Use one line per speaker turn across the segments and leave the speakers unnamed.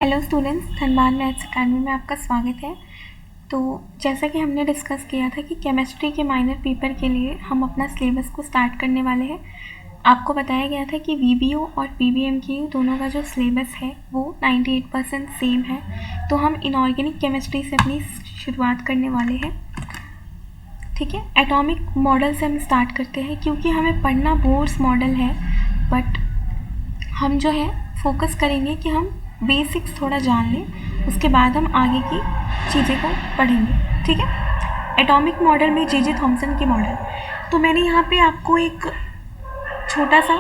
Hello students, Dhanbad maths academy में आपका स्वागत है। तो जैसा कि हमने डिस्कस किया था कि केमिस्ट्री के माइनर पेपर के लिए हम अपना सिलेबस को स्टार्ट करने वाले हैं। आपको बताया गया था कि वीबीओ और पीबीएमक्यू दोनों का जो सिलेबस है वो 98% सेम है। तो हम इनऑर्गेनिक केमिस्ट्री से अपनी शुरुआत करने वाले हैं। ठीक है, एटॉमिक मॉडल से हम स्टार्ट करते हैं क्योंकि हमें पढ़ना बोर्स मॉडल है, बट हम जो है फोकस करेंगे कि हम बेसिक्स थोड़ा जान लें, उसके बाद हम आगे की चीज़ें को पढ़ेंगे। ठीक है, एटॉमिक मॉडल में जे थॉमसन के मॉडल। तो मैंने यहाँ पे आपको एक छोटा सा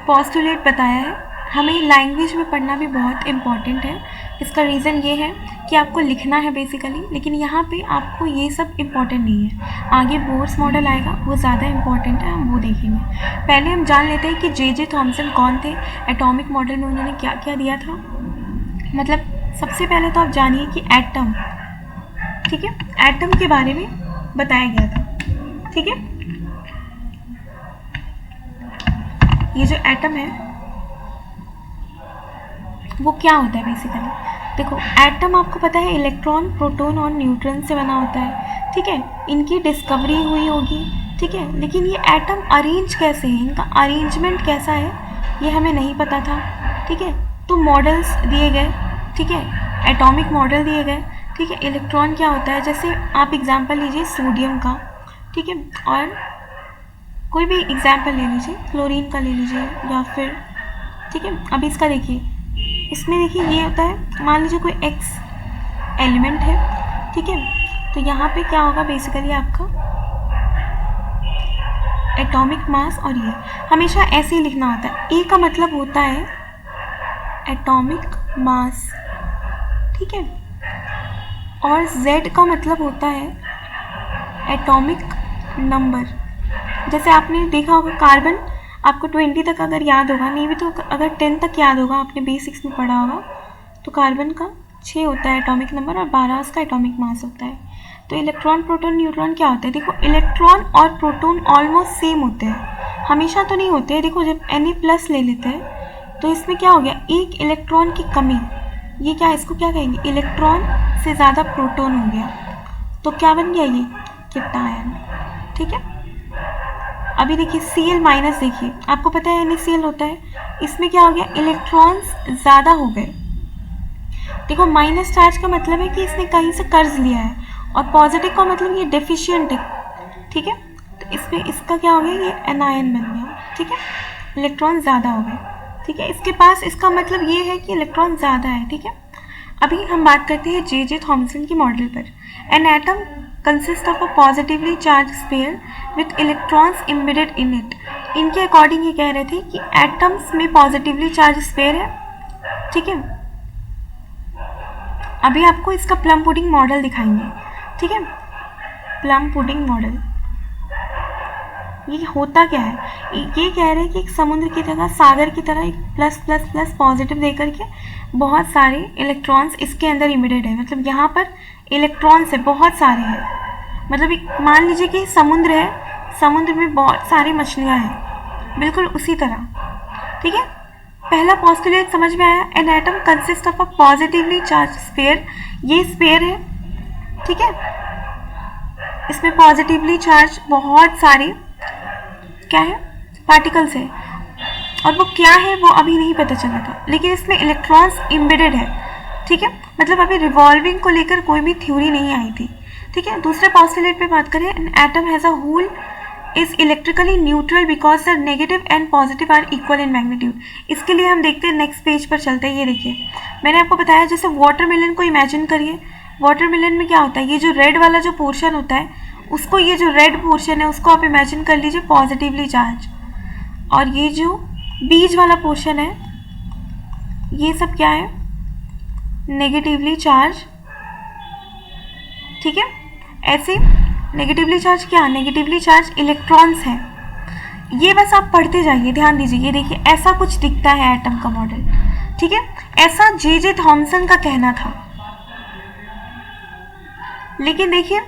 पोस्टुलेट बताया है। हमें लैंग्वेज में पढ़ना भी बहुत इम्पॉर्टेंट है। इसका रीज़न ये है कि आपको लिखना है बेसिकली, लेकिन यहाँ पे आपको ये सब इम्पॉर्टेंट नहीं है। आगे बोर्स मॉडल आएगा, वो ज़्यादा इम्पॉर्टेंट है, हम वो देखेंगे। पहले हम जान लेते हैं कि जे थॉमसन कौन थे, एटॉमिक मॉडल में उन्होंने क्या क्या दिया था। मतलब सबसे पहले तो आप जानिए कि एटम, ठीक है, एटम के बारे में बताया गया था। ठीक है, ये जो एटम है वो क्या होता है बेसिकली। देखो, एटम आपको पता है इलेक्ट्रॉन, प्रोटॉन और न्यूट्रॉन से बना होता है। ठीक है, इनकी डिस्कवरी हुई होगी। ठीक है, लेकिन ये एटम अरेंज कैसे है, इनका अरेंजमेंट कैसा है, ये हमें नहीं पता था। ठीक है, तो मॉडल्स दिए गए। ठीक है, एटॉमिक मॉडल दिए गए। ठीक है, इलेक्ट्रॉन क्या होता है, जैसे आप एग्जाम्पल लीजिए सोडियम का। ठीक है, और कोई भी एग्जाम्पल ले लीजिए, क्लोरीन का ले लीजिए या फिर, ठीक है, अब इसका देखिए, इसमें देखिए ये होता है, मान लीजिए कोई एक्स एलिमेंट है। ठीक है, तो यहाँ पे क्या होगा बेसिकली आपका एटॉमिक मास, और ये हमेशा ऐसे ही लिखना होता है। ए का मतलब होता है एटॉमिक मास, ठीक है, और जेड का मतलब होता है एटॉमिक नंबर। जैसे आपने देखा होगा कार्बन, आपको 20 तक अगर याद होगा, नहीं भी तो अगर 10 तक याद होगा, आपने बेसिक्स में पढ़ा होगा, तो कार्बन का 6 होता है एटॉमिक नंबर और 12 उसका एटॉमिक मास होता है। तो इलेक्ट्रॉन, प्रोटॉन, न्यूट्रॉन क्या होता है, देखो इलेक्ट्रॉन और प्रोटॉन ऑलमोस्ट सेम होते हैं, हमेशा तो नहीं होते हैं। देखो जब Na+ ले लेते हैं तो इसमें क्या हो गया, एक इलेक्ट्रॉन की कमी, ये क्या, इसको क्या कहेंगे, इलेक्ट्रॉन से ज़्यादा प्रोटॉन हो गया, तो क्या बन गया, ये कैटायन। ठीक है, अभी देखिए Cl- देखिए, आपको पता है NaCl होता है, इसमें क्या हो गया, इलेक्ट्रॉन्स ज़्यादा हो गए। देखो माइनस चार्ज का मतलब है कि इसने कहीं से कर्ज लिया है, और पॉजिटिव का मतलब ये डेफिशिएंट है। ठीक है, तो इसमें इसका क्या हो गया, ये एनायन बन गया। ठीक है, इलेक्ट्रॉन ज़्यादा हो गए। ठीक है, इसके पास, इसका मतलब ये है कि इलेक्ट्रॉन ज़्यादा है। ठीक है, अभी हम बात करते हैं जे थॉमसन की मॉडल पर। An atom consist of a positively charge sphere with electrons embedded in it. इनके अकॉर्डिंग ये कह रहे थे कि एटम्स में पॉजिटिवली चार्ज स्फीयर है। ठीक है, अभी आपको इसका प्लम पुडिंग मॉडल दिखाएंगे। ठीक है, प्लम पुडिंग मॉडल ये होता क्या है, ये कह रहे हैं कि एक समुद्र की तरह, सागर की तरह एक प्लस प्लस प्लस पॉजिटिव देकर के बहुत सारे इलेक्ट्रॉन्स इसके अंदर इमिटेड है। मतलब यहाँ पर इलेक्ट्रॉन्स है, बहुत सारे हैं। मतलब एक मान लीजिए कि समुद्र है, समुद्र में बहुत सारी मछलियाँ हैं, बिल्कुल उसी तरह। ठीक है, पहला पोस्टुलेट समझ में आया, an atom consist of a positively charge sphere. ये स्फीयर है, ठीक है, इसमें पॉजिटिवली चार्ज बहुत सारे क्या है, पार्टिकल्स है, और वो क्या है वो अभी नहीं पता चला था, लेकिन इसमें इलेक्ट्रॉन्स एम्बेडेड है। ठीक है, मतलब अभी रिवॉल्विंग को लेकर कोई भी थ्योरी नहीं आई थी। ठीक है, दूसरे पोस्टुलेट पे बात करें, an atom has a whole is electrically neutral because the negative and positive are equal in magnitude. इसके लिए हम देखते हैं, नेक्स्ट पेज पर चलते हैं। ये देखिए, मैंने आपको बताया, जैसे वाटरमेलन को इमेजिन करिए। वाटरमेलन में क्या होता है, ये जो रेड वाला जो पोर्शन होता है, उसको, ये जो रेड पोर्शन है उसको आप इमेजिन कर लीजिए पॉजिटिवली चार्ज, और ये जो बीज वाला पोर्शन है ये सब क्या है, नेगेटिवली चार्ज। ठीक है, ऐसे नेगेटिवली चार्ज क्या, नेगेटिवली चार्ज इलेक्ट्रॉन्स हैं। ये बस आप पढ़ते जाइए, ध्यान दीजिए। ये देखिए ऐसा कुछ दिखता है एटम का मॉडल। ठीक है, ऐसा जे थॉमसन का कहना था। लेकिन देखिए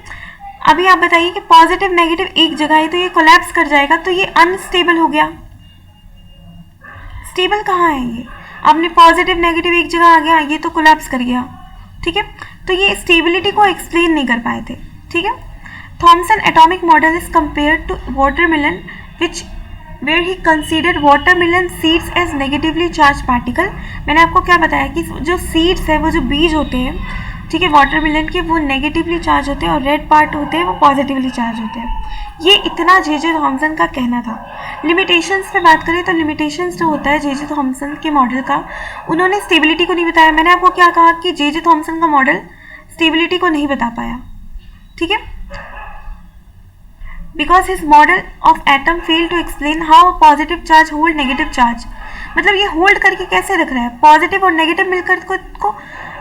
अभी आप बताइए कि पॉजिटिव नेगेटिव एक जगह है तो ये कोलैप्स कर जाएगा, तो ये अनस्टेबल हो गया। स्टेबल कहाँ है ये, आपने पॉजिटिव नेगेटिव एक जगह आ गया, ये तो कोलैप्स कर गया, ठीक है। तो ये स्टेबिलिटी को एक्सप्लेन नहीं कर पाए थे, ठीक है। Thomson atomic model is compared to watermelon which where he considered watermelon seeds as negatively charge particle. मैंने आपको क्या बताया कि जो सीड्स है, वो जो बीज होते हैं, ठीक है, वाटरमेलन के, वो नेगेटिवली चार्ज होते हैं और रेड पार्ट होते हैं वो पॉजिटिवली चार्ज होते हैं। ये इतना जे थॉमसन का कहना था। लिमिटेशंस पे बात करें तो लिमिटेशंस जो होता है जे थॉमसन के मॉडल का, उन्होंने स्टेबिलिटी को नहीं बताया। मैंने आपको क्या कहा कि जे थॉमसन का मॉडल स्टेबिलिटी को नहीं बता पाया, ठीक है, because his model of atom fail to explain how positive charge hold negative charge. मतलब ये होल्ड करके कैसे रख रहा है, पॉजिटिव और नेगेटिव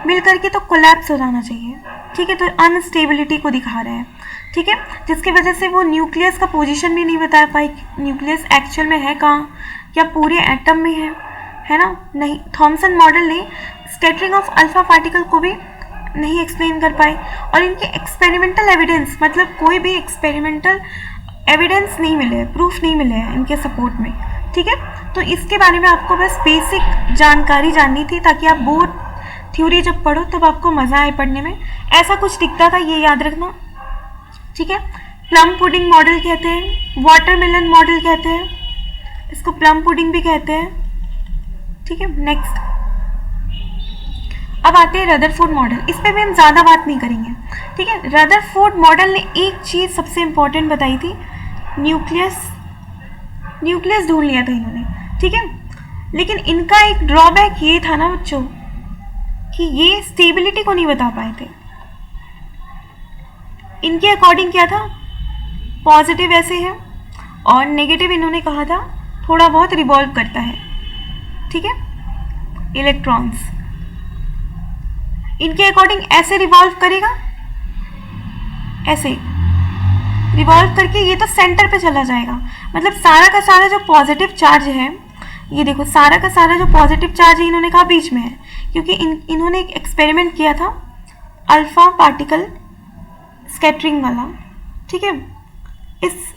मिलकर के तो कोलैप्स हो जाना चाहिए, ठीक है। तो अनस्टेबिलिटी को दिखा रहा है, ठीक है, जिसकी वजह से वो न्यूक्लियस का पोजीशन भी नहीं बता पाई, न्यूक्लियस एक्चुअल में है कहाँ, या पूरे एटम में है ना, नहीं। थॉमसन मॉडल ने स्कैटरिंग ऑफ अल्फा पार्टिकल को भी नहीं एक्सप्लेन कर पाए, और इनके एक्सपेरिमेंटल एविडेंस, मतलब कोई भी एक्सपेरिमेंटल एविडेंस नहीं मिले, प्रूफ नहीं मिले हैं इनके सपोर्ट में, ठीक है। तो इसके बारे में आपको बस बेसिक जानकारी जाननी थी, ताकि आप बोर्ड थ्योरी जब पढ़ो तब आपको मज़ा आए पढ़ने में। ऐसा कुछ दिखता था, ये याद रखना, ठीक है। प्लम पुडिंग मॉडल कहते हैं, वाटरमेलन मॉडल कहते हैं, इसको प्लम पुडिंग भी कहते हैं, ठीक है। नेक्स्ट अब आते हैं रदरफोर्ड मॉडल। इस पे भी हम ज़्यादा बात नहीं करेंगे, ठीक है। रदरफोर्ड मॉडल ने एक चीज़ सबसे इंपॉर्टेंट बताई थी, न्यूक्लियस ढूंढ लिया था इन्होंने, ठीक है। लेकिन इनका एक ड्रॉबैक ये था ना बच्चों, कि ये स्टेबिलिटी को नहीं बता पाए थे। इनके अकॉर्डिंग क्या था, पॉजिटिव ऐसे है और नेगेटिव इन्होंने कहा था थोड़ा बहुत रिवॉल्व करता है, ठीक है, इलेक्ट्रॉन्स। इनके अकॉर्डिंग ऐसे रिवॉल्व करेगा, ऐसे रिवॉल्व करके ये तो सेंटर पे चला जाएगा। मतलब सारा का सारा जो पॉजिटिव चार्ज है, ये देखो, सारा का सारा जो पॉजिटिव चार्ज है इन्होंने कहा बीच में है, क्योंकि इन्होंने एक एक्सपेरिमेंट किया था अल्फा पार्टिकल स्कैटरिंग वाला, ठीक है। इस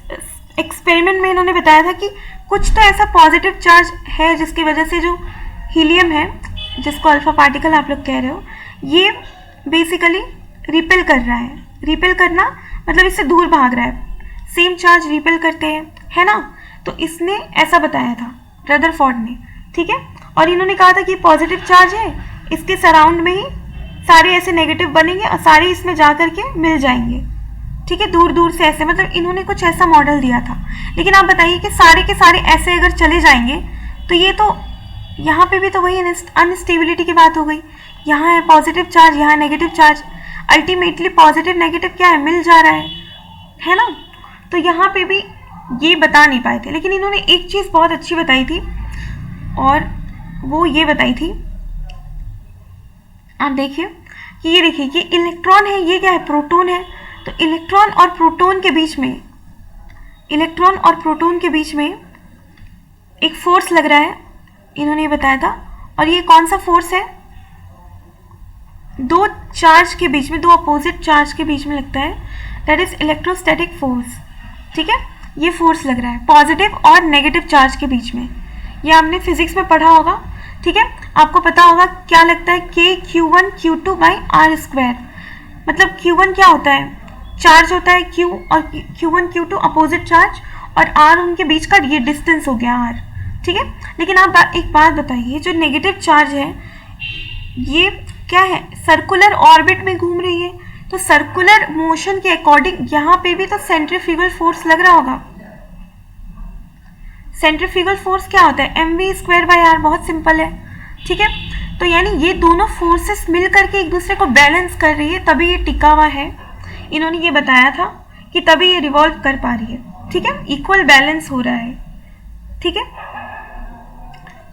एक्सपेरिमेंट में इन्होंने बताया था कि कुछ तो ऐसा पॉजिटिव चार्ज है जिसकी वजह से जो हीलियम है, जिसको अल्फा पार्टिकल आप लोग कह रहे हो, ये बेसिकली रिपेल कर रहा है। रिपेल करना मतलब इससे दूर भाग रहा है, सेम चार्ज रिपेल करते हैं, है ना। तो इसने ऐसा बताया था रदरफोर्ड ने, ठीक है। और इन्होंने कहा था कि पॉजिटिव चार्ज है, इसके सराउंड में ही सारे ऐसे नेगेटिव बनेंगे और सारे इसमें जा कर के मिल जाएंगे, ठीक है, दूर दूर से ऐसे। मतलब इन्होंने कुछ ऐसा मॉडल दिया था। लेकिन आप बताइए कि सारे के सारे ऐसे अगर चले जाएंगे तो ये तो यहाँ पे भी तो वही अनस्टेबिलिटी की बात हो गई। यहाँ है पॉजिटिव चार्ज, यहाँ negative charge, ultimately positive negative क्या है, मिल जा रहा है ना। तो यहाँ पे भी ये बता नहीं पाए थे। लेकिन इन्होंने एक चीज़ बहुत अच्छी बताई थी, और वो ये बताई थी, आप देखिए कि ये देखिए कि इलेक्ट्रॉन है, ये क्या है, प्रोटॉन है। तो इलेक्ट्रॉन और प्रोटॉन के बीच में एक फोर्स लग रहा है, इन्होंने ये बताया था। और ये कौन सा फोर्स है, दो चार्ज के बीच में, दो अपोजिट चार्ज के बीच में लगता है, दैट इज इलेक्ट्रोस्टैटिक फोर्स, ठीक है। ये फोर्स लग रहा है पॉजिटिव और नेगेटिव चार्ज के बीच में। ये आपने फिजिक्स में पढ़ा होगा, ठीक है। आपको पता होगा क्या लगता है, Q1 Q2 by are square. मतलब Q1 क्या होता है, चार्ज होता है Q, और Q1 Q2 अपोजिट चार्ज, और R उनके बीच का ये डिस्टेंस हो गया R, ठीक है। लेकिन आप एक बात बताइए, जो नेगेटिव चार्ज है ये क्या है, सर्कुलर ऑर्बिट में घूम रही है। तो सर्कुलर मोशन के अकॉर्डिंग यहाँ पे भी तो सेंट्रीफ्यूगल फोर्स लग रहा होगा। सेंट्रीफ्यूगल फोर्स क्या होता है, mv²/r, बहुत सिंपल है, ठीक है। तो यानी ये दोनों फोर्सेस मिल करके एक दूसरे को बैलेंस कर रही है, तभी ये टिका हुआ है। इन्होंने ये बताया था कि तभी ये रिवॉल्व कर पा रही है, ठीक है, इक्वल बैलेंस हो रहा है, ठीक है।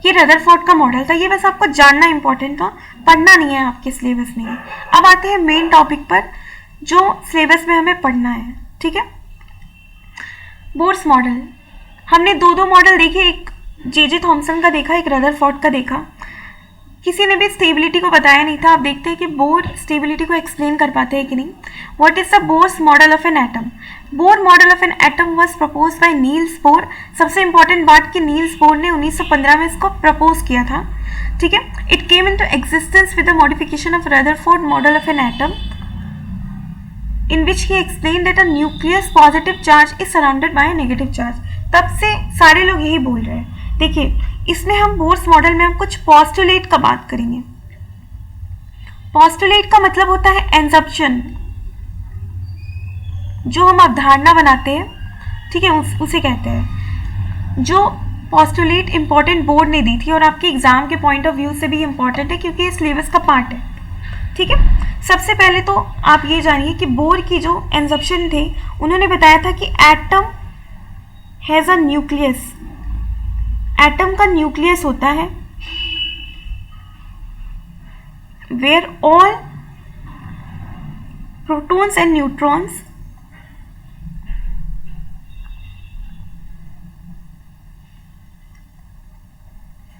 ये रदरफोर्ड का मॉडल था, ये बस आपको जानना इंपॉर्टेंट था, पढ़ना नहीं है, आपके सिलेबस में है। अब आते हैं मेन टॉपिक पर जो सिलेबस में हमें पढ़ना है, ठीक है। बोर्स मॉडल, हमने दो मॉडल देखे, एक जे थॉमसन का देखा, एक रदरफोर्ड का देखा। किसी ने भी स्टेबिलिटी को बताया नहीं था। आप देखते हैं कि बोर स्टेबिलिटी को एक्सप्लेन कर पाते हैं कि नहीं। What is the Bohr's model of an atom? Bohr model of an atom was propose by Niels Bohr. सबसे इंपॉर्टेंट बात कि नील्स बोर ने 1915 में इसको प्रपोज किया था, ठीक है। It came into existence with the modification of Rutherford model of an atom in which he explain that a nucleus positive charge is surrounded by a negative charge. तब से सारे लोग यही बोल रहे हैं। देखिए, इसमें हम बोर्स मॉडल में हम कुछ पॉस्टुलेट का बात करेंगे। पॉस्टुलेट का मतलब होता है एंजम्पशन, जो हम अवधारणा बनाते हैं, ठीक है, उसे कहते हैं। जो पॉस्टुलेट इंपॉर्टेंट बोर्ड ने दी थी और आपके एग्जाम के पॉइंट ऑफ व्यू से भी इंपॉर्टेंट है क्योंकि ये सिलेबस का पार्ट है, ठीक है। सबसे पहले तो आप ये जानिए कि बोर की जो एंजम्पशन थे, उन्होंने बताया था कि atom has a nucleus. Atom का न्यूक्लियस होता है where all protons and neutrons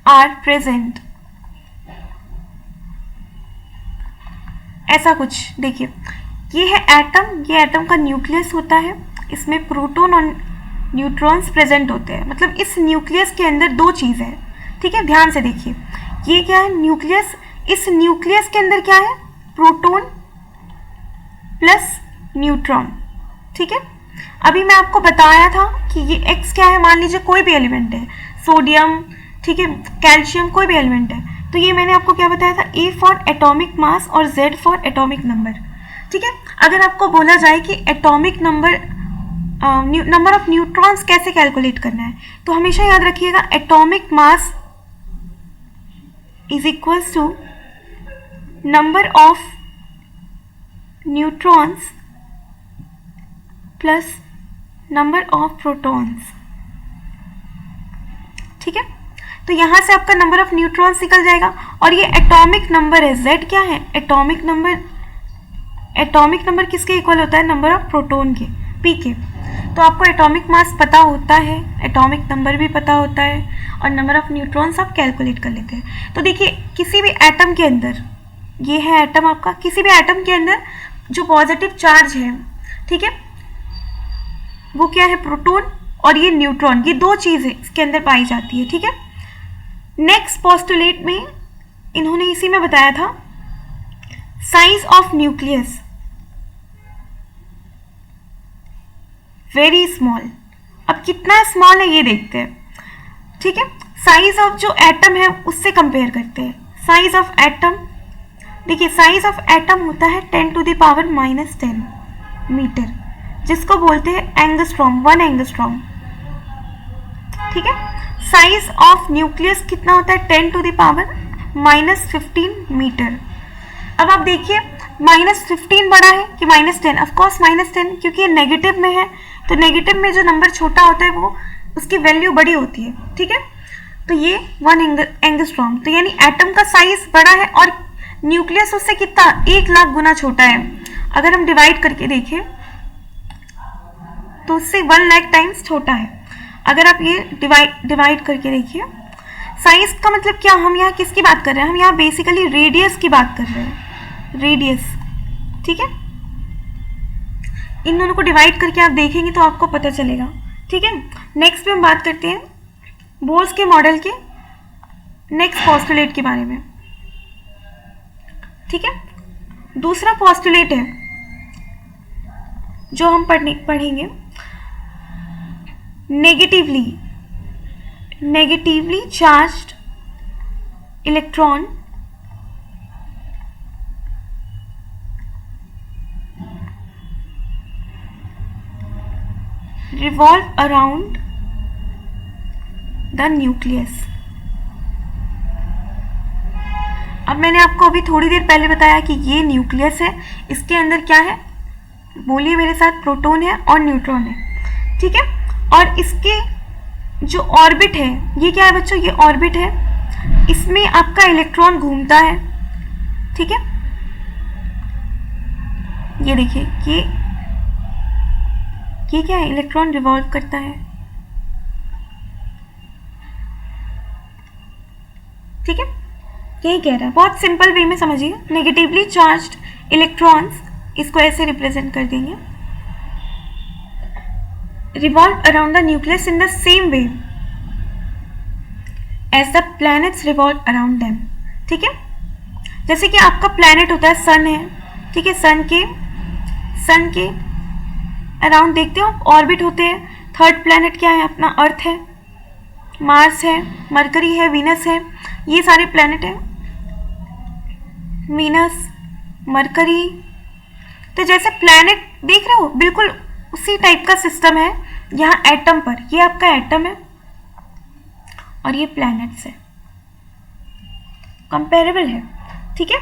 are present. ऐसा कुछ देखिए, ये है एटम, ये एटम का न्यूक्लियस होता है, इसमें प्रोटॉन और न्यूट्रॉन्स प्रेजेंट होते हैं। मतलब इस न्यूक्लियस के अंदर दो चीज़ें हैं, ठीक है, ध्यान से देखिए। ये क्या है? न्यूक्लियस। इस न्यूक्लियस के अंदर क्या है? प्रोटॉन प्लस न्यूट्रॉन, ठीक है। अभी मैं आपको बताया था कि ये एक्स क्या है, मान लीजिए कोई भी एलिमेंट है, सोडियम, ठीक है, कैल्शियम, कोई भी एलिमेंट है, तो ये मैंने आपको क्या बताया था? ए फॉर एटॉमिक मास और जेड फॉर एटॉमिक नंबर, ठीक है। अगर आपको बोला जाए कि atomic number number of neutrons कैसे कैलकुलेट करना है, तो हमेशा याद रखिएगा atomic mass is equals to number of neutrons plus number of protons, ठीक है। तो यहां से आपका नंबर ऑफ न्यूट्रॉन्स निकल जाएगा और ये एटॉमिक नंबर है, जेड क्या है? Atomic number. एटॉमिक नंबर किसके इक्वल होता है? नंबर ऑफ प्रोटॉन के, पी के। तो आपको एटॉमिक मास पता होता है, एटॉमिक नंबर भी पता होता है और नंबर ऑफ न्यूट्रॉन्स आप कैलकुलेट कर लेते हैं। तो देखिए, किसी भी एटम के अंदर, ये है एटम आपका, किसी भी एटम के अंदर जो पॉजिटिव चार्ज है, ठीक है, वो क्या है? प्रोटॉन और ये न्यूट्रॉन, ये दो चीज़ें इसके अंदर पाई जाती है, ठीक है। नेक्स्ट पोस्टुलेट में इन्होंने इसी में बताया था size of nucleus very small. अब कितना स्मॉल है ये देखते हैं, ठीक है। साइज ऑफ जो एटम है उससे कंपेयर करते हैं। साइज ऑफ एटम, देखिए साइज ऑफ एटम होता है 10⁻⁻10 मीटर, जिसको बोलते हैं एंगस्ट्रॉम, 1 एंगस्ट्रॉम, ठीक है। साइज ऑफ न्यूक्लियस कितना होता है? 10⁻⁻15 मीटर। अब आप देखिए, -15 बड़ा है कि -10? ऑफकोर्स -10, क्योंकि ये नेगेटिव में है, तो नेगेटिव में जो नंबर छोटा होता है वो उसकी वैल्यू बड़ी होती है, ठीक है। तो ये 1 एंगस्ट्रॉम, तो यानी एटम का साइज बड़ा है और न्यूक्लियस उससे कितना? 1,00,000 गुना छोटा है। अगर हम डिवाइड करके देखें तो उससे 1,00,000 टाइम्स छोटा है। अगर आप ये डिवाइड करके देखिए, साइज का मतलब क्या? हम यहाँ किसकी बात कर रहे हैं? हम यहाँ बेसिकली रेडियस की बात कर रहे हैं, रेडियस, ठीक है। इन दोनों को डिवाइड करके आप देखेंगे तो आपको पता चलेगा, ठीक है। नेक्स्ट पे हम बात करते हैं बोर्स के मॉडल के नेक्स्ट पोस्टुलेट के बारे में, ठीक है। दूसरा पोस्टुलेट है जो हम पढ़ेंगे, negatively charged electron revolve around the nucleus। अब मैंने आपको अभी थोड़ी देर पहले बताया कि ये न्यूक्लियस है, इसके अंदर क्या है? बोलिए मेरे साथ, प्रोटॉन है और न्यूट्रॉन है, ठीक है। और इसके जो ऑर्बिट है, ये क्या है बच्चों? ये ऑर्बिट है, इसमें आपका इलेक्ट्रॉन घूमता है, ठीक है। ये देखिए, ये क्या है? इलेक्ट्रॉन रिवॉल्व करता है, ठीक है। यही कह रहा है, बहुत सिंपल वे में समझिए। नेगेटिवली चार्ज्ड इलेक्ट्रॉन्स, इसको ऐसे रिप्रेजेंट कर देंगे, revolve around the nucleus in the same way as the planets revolve around them. ठीक है, जैसे कि आपका प्लैनेट होता है, सन है, ठीक है, सन के अराउंड देखते हो ऑर्बिट होते हैं। थर्ड प्लैनेट क्या है अपना, अर्थ है, मार्स है, मरकरी है, वीनस है, ये सारे प्लैनेट हैं, वीनस, मरकरी। तो जैसे प्लैनेट देख रहे हो, बिल्कुल उसी टाइप का सिस्टम है यहाँ एटम पर। ये आपका एटम है और ये प्लैनेट्स है, कंपेरेबल है। ठीक है,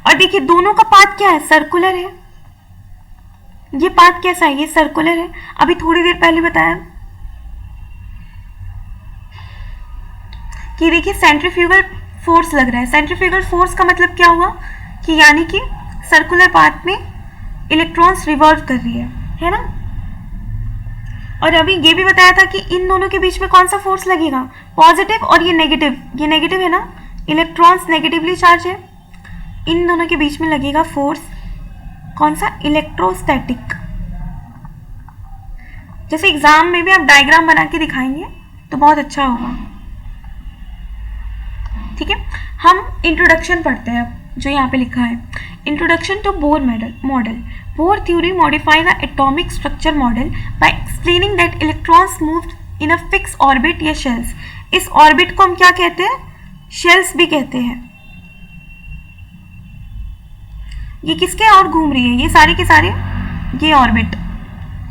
और देखिए दोनों का पाथ क्या है, सर्कुलर है। ये पाथ कैसा है, ये सर्कुलर है। अभी थोड़ी देर पहले बताया कि देखिए सेंट्रीफ्यूगल फोर्स लग रहा है। सेंट्रीफ्यूगल फोर्स का मतलब क्या हुआ कि यानी कि सर्कुलर पाथ में इलेक्ट्रॉन्स रिवॉल्व कर रही है ना। और अभी ये भी बताया था कि इन दोनों के बीच में कौन सा फोर्स लगेगा, पॉजिटिव, और ये नेगेटिव है ना, इलेक्ट्रॉन्स नेगेटिवली चार्ज है, इन दोनों के बीच में लगेगा फोर्स कौन सा, इलेक्ट्रोस्टैटिक। जैसे एग्जाम में भी आप डायग्राम बना के दिखाएंगे तो बहुत अच्छा होगा। ठीक है, हम इंट्रोडक्शन पढ़ते हैं अब, जो यहाँ पे लिखा है, introduction to Bohr model. Bohr theory modify the atomic structure model by explaining that electrons move in a fix orbit या शेल्स। इस ऑर्बिट को हम क्या कहते हैं, शेल्स भी कहते हैं। ये किसके और घूम रही है, ये सारे के सारे, ये ऑर्बिट,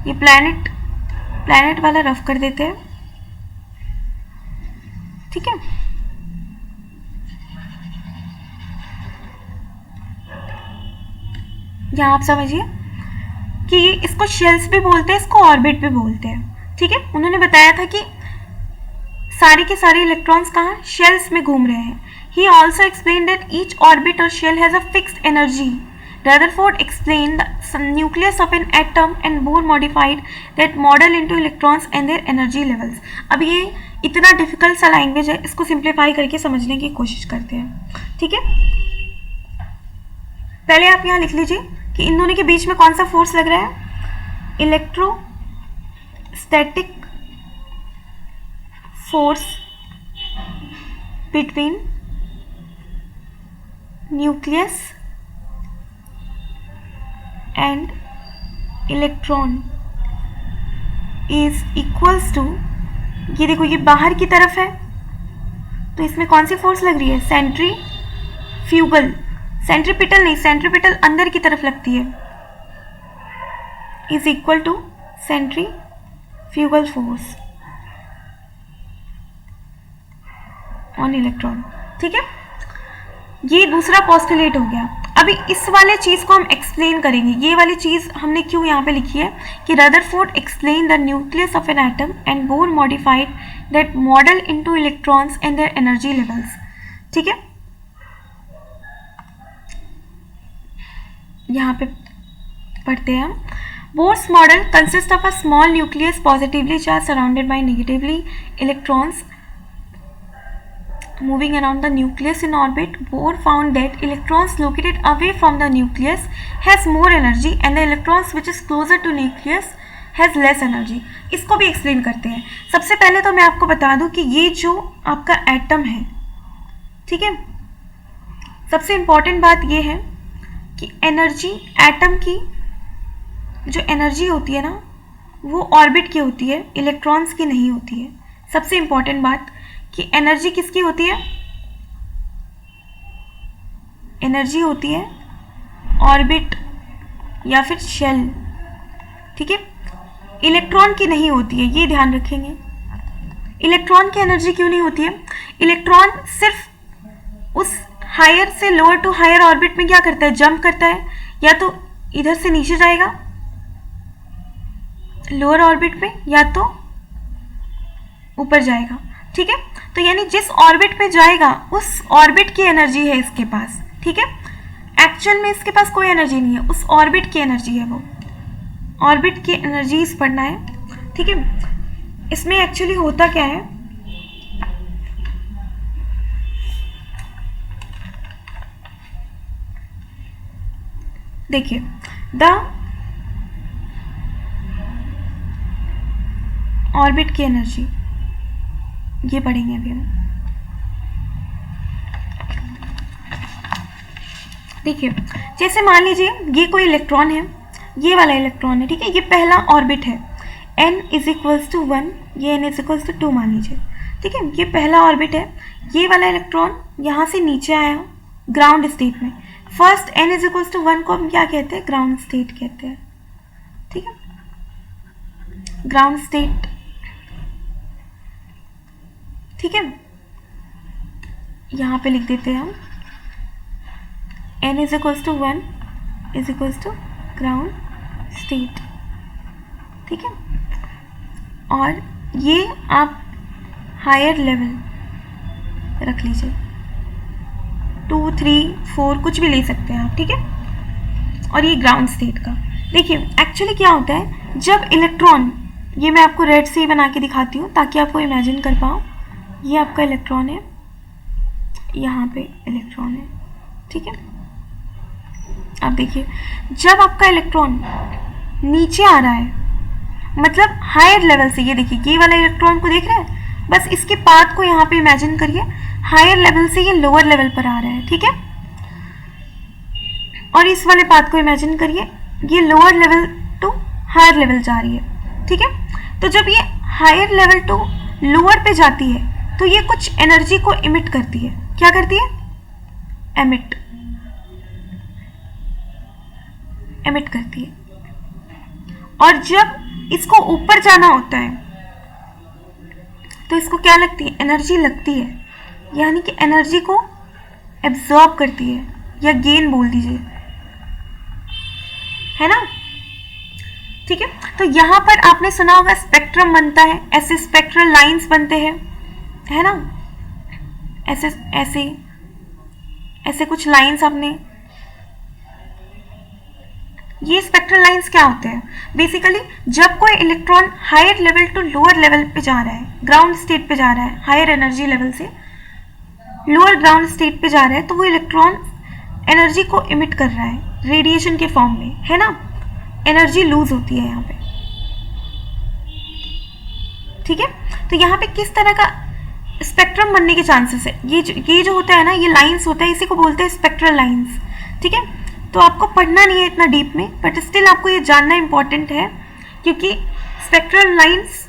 ये प्लैनेट वाला रफ कर देते हैं। ठीक है, यहाँ आप समझिए कि इसको शेल्स भी बोलते हैं, इसको ऑर्बिट भी बोलते हैं। ठीक है, उन्होंने बताया था कि सारे के सारे इलेक्ट्रॉन्स कहाँ, शेल्स में घूम रहे हैं। He also explained that each orbit or shell has a fixed energy. Rutherford explained the nucleus of an atom and Bohr modified that model into electrons and their energy levels. अब ये इतना difficult सा language है, इसको simplify करके समझने की कोशिश करते हैं। ठीक है, पहले आप यहाँ लिख लीजिए कि इन दोनों के बीच में कौन सा फोर्स लग रहा है, electrostatic force between nucleus and electron is equals to, ये देखो ये बाहर की तरफ है तो इसमें कौन सी फोर्स लग रही है, सेंट्रीफ्यूगल, सेंट्रीपिटल नहीं, सेंट्रीपिटल अंदर की तरफ लगती है, is equal to centrifugal force on electron. ठीक है, ये दूसरा पोस्टुलेट हो गया। अभी इस वाले चीज को हम एक्सप्लेन करेंगे। ये वाली चीज हमने क्यों यहाँ पे लिखी है कि Rutherford explain the nucleus of an atom and bore modified that model into electrons and their energy levels. ठीक है, यहाँ पे पढ़ते हैं हम। Bohr's model consist of a small nucleus positively charge surrounded by negatively electrons moving around the nucleus in orbit. Bohr found that electrons located away from the nucleus has more energy and the electrons which is closer to nucleus has less energy. इसको भी explain करते हैं। सबसे पहले तो मैं आपको बता दूं कि ये जो आपका एटम है, ठीक है, सबसे इम्पॉर्टेंट बात ये है कि एनर्जी, एटम की जो एनर्जी होती है ना, वो ऑर्बिट की होती है, इलेक्ट्रॉन्स की नहीं होती है। सबसे इम्पॉर्टेंट बात कि एनर्जी किसकी होती है, एनर्जी होती है ऑर्बिट या फिर शेल। ठीक है, इलेक्ट्रॉन की नहीं होती है, ये ध्यान रखेंगे। इलेक्ट्रॉन की एनर्जी क्यों नहीं होती है, इलेक्ट्रॉन सिर्फ उस हायर से लोअर टू हायर ऑर्बिट में क्या करता है, जंप करता है, या तो इधर से नीचे जाएगा लोअर ऑर्बिट में या तो ऊपर जाएगा। ठीक है, तो यानी जिस ऑर्बिट पे जाएगा उस ऑर्बिट की एनर्जी है इसके पास। ठीक है, एक्चुअल में इसके पास कोई एनर्जी नहीं है, उस ऑर्बिट की एनर्जी है, वो ऑर्बिट की एनर्जीज पढ़ना है। ठीक है, इसमें एक्चुअली होता क्या है, देखिए द ऑर्बिट की एनर्जी, ये पढ़ेंगे अभी हम। देखिए जैसे मान लीजिए ये कोई इलेक्ट्रॉन है, ये वाला इलेक्ट्रॉन है, ठीक है, ये पहला ऑर्बिट है, n इज इक्वल्स टू 1, ये n इज इक्वल्स टू 2 मान लीजिए, ठीक है, ये पहला ऑर्बिट है, ये वाला इलेक्ट्रॉन यहाँ से नीचे आया ग्राउंड स्टेट में। First n is equals to 1 को हम क्या कहते हैं, ग्राउंड स्टेट कहते हैं, ठीक है, ग्राउंड स्टेट, ठीक है, यहाँ पे लिख देते हैं हम n is equals to 1 is equals to ground state, ठीक है। और ये आप हायर लेवल रख लीजिए, 2, 3, 4 कुछ भी ले सकते हैं आप, ठीक है। और ये ग्राउंड स्टेट का, देखिए एक्चुअली क्या होता है जब इलेक्ट्रॉन, ये मैं आपको रेड से ही बना के दिखाती हूँ ताकि आपको इमेजिन कर पाओ, ये आपका इलेक्ट्रॉन है, यहाँ पे इलेक्ट्रॉन है, ठीक है। अब देखिए जब आपका इलेक्ट्रॉन नीचे आ रहा है, मतलब हायर लेवल से, ये देखिए ये वाला इलेक्ट्रॉन को देख रहे हैं, बस इसके पाथ को यहाँ पे इमेजिन करिए, हायर लेवल से ये लोअर लेवल पर आ रहा है, ठीक है। और इस वाले पाथ को इमेजिन करिए, ये lower level to higher level जा रही है, ठीक है। तो जब ये हायर लेवल टू लोअर पे जाती है तो ये कुछ एनर्जी को इमिट करती है, क्या करती है, एमिट करती है। और जब इसको ऊपर जाना होता है तो इसको क्या लगती है, एनर्जी लगती है, यानी कि एनर्जी को एब्जॉर्ब करती है, या गेन बोल दीजिए, है ना, ठीक है। तो यहाँ पर आपने सुना होगा स्पेक्ट्रम बनता है, ऐसे स्पेक्ट्रल लाइंस बनते हैं, है ना, ऐसे ऐसे ऐसे कुछ लाइंस आपने, ये स्पेक्ट्रल लाइंस क्या होते हैं, बेसिकली जब कोई electron higher level to lower level पे जा रहा है, ग्राउंड स्टेट पे जा रहा है, हायर एनर्जी लेवल से लोअर ग्राउंड स्टेट पे जा रहा है, तो वो इलेक्ट्रॉन एनर्जी को इमिट कर रहा है रेडिएशन के फॉर्म में, है ना, एनर्जी लूज होती है यहाँ पे, ठीक है। तो यहाँ पे किस तरह का स्पेक्ट्रम बनने के चांसेस है, ये जो होता है ना, ये लाइंस होता है, इसी को बोलते हैं स्पेक्ट्रल लाइंस, ठीक है। तो आपको पढ़ना नहीं है इतना डीप में, बट स्टिल आपको ये जानना इंपॉर्टेंट है, क्योंकि स्पेक्ट्रल लाइंस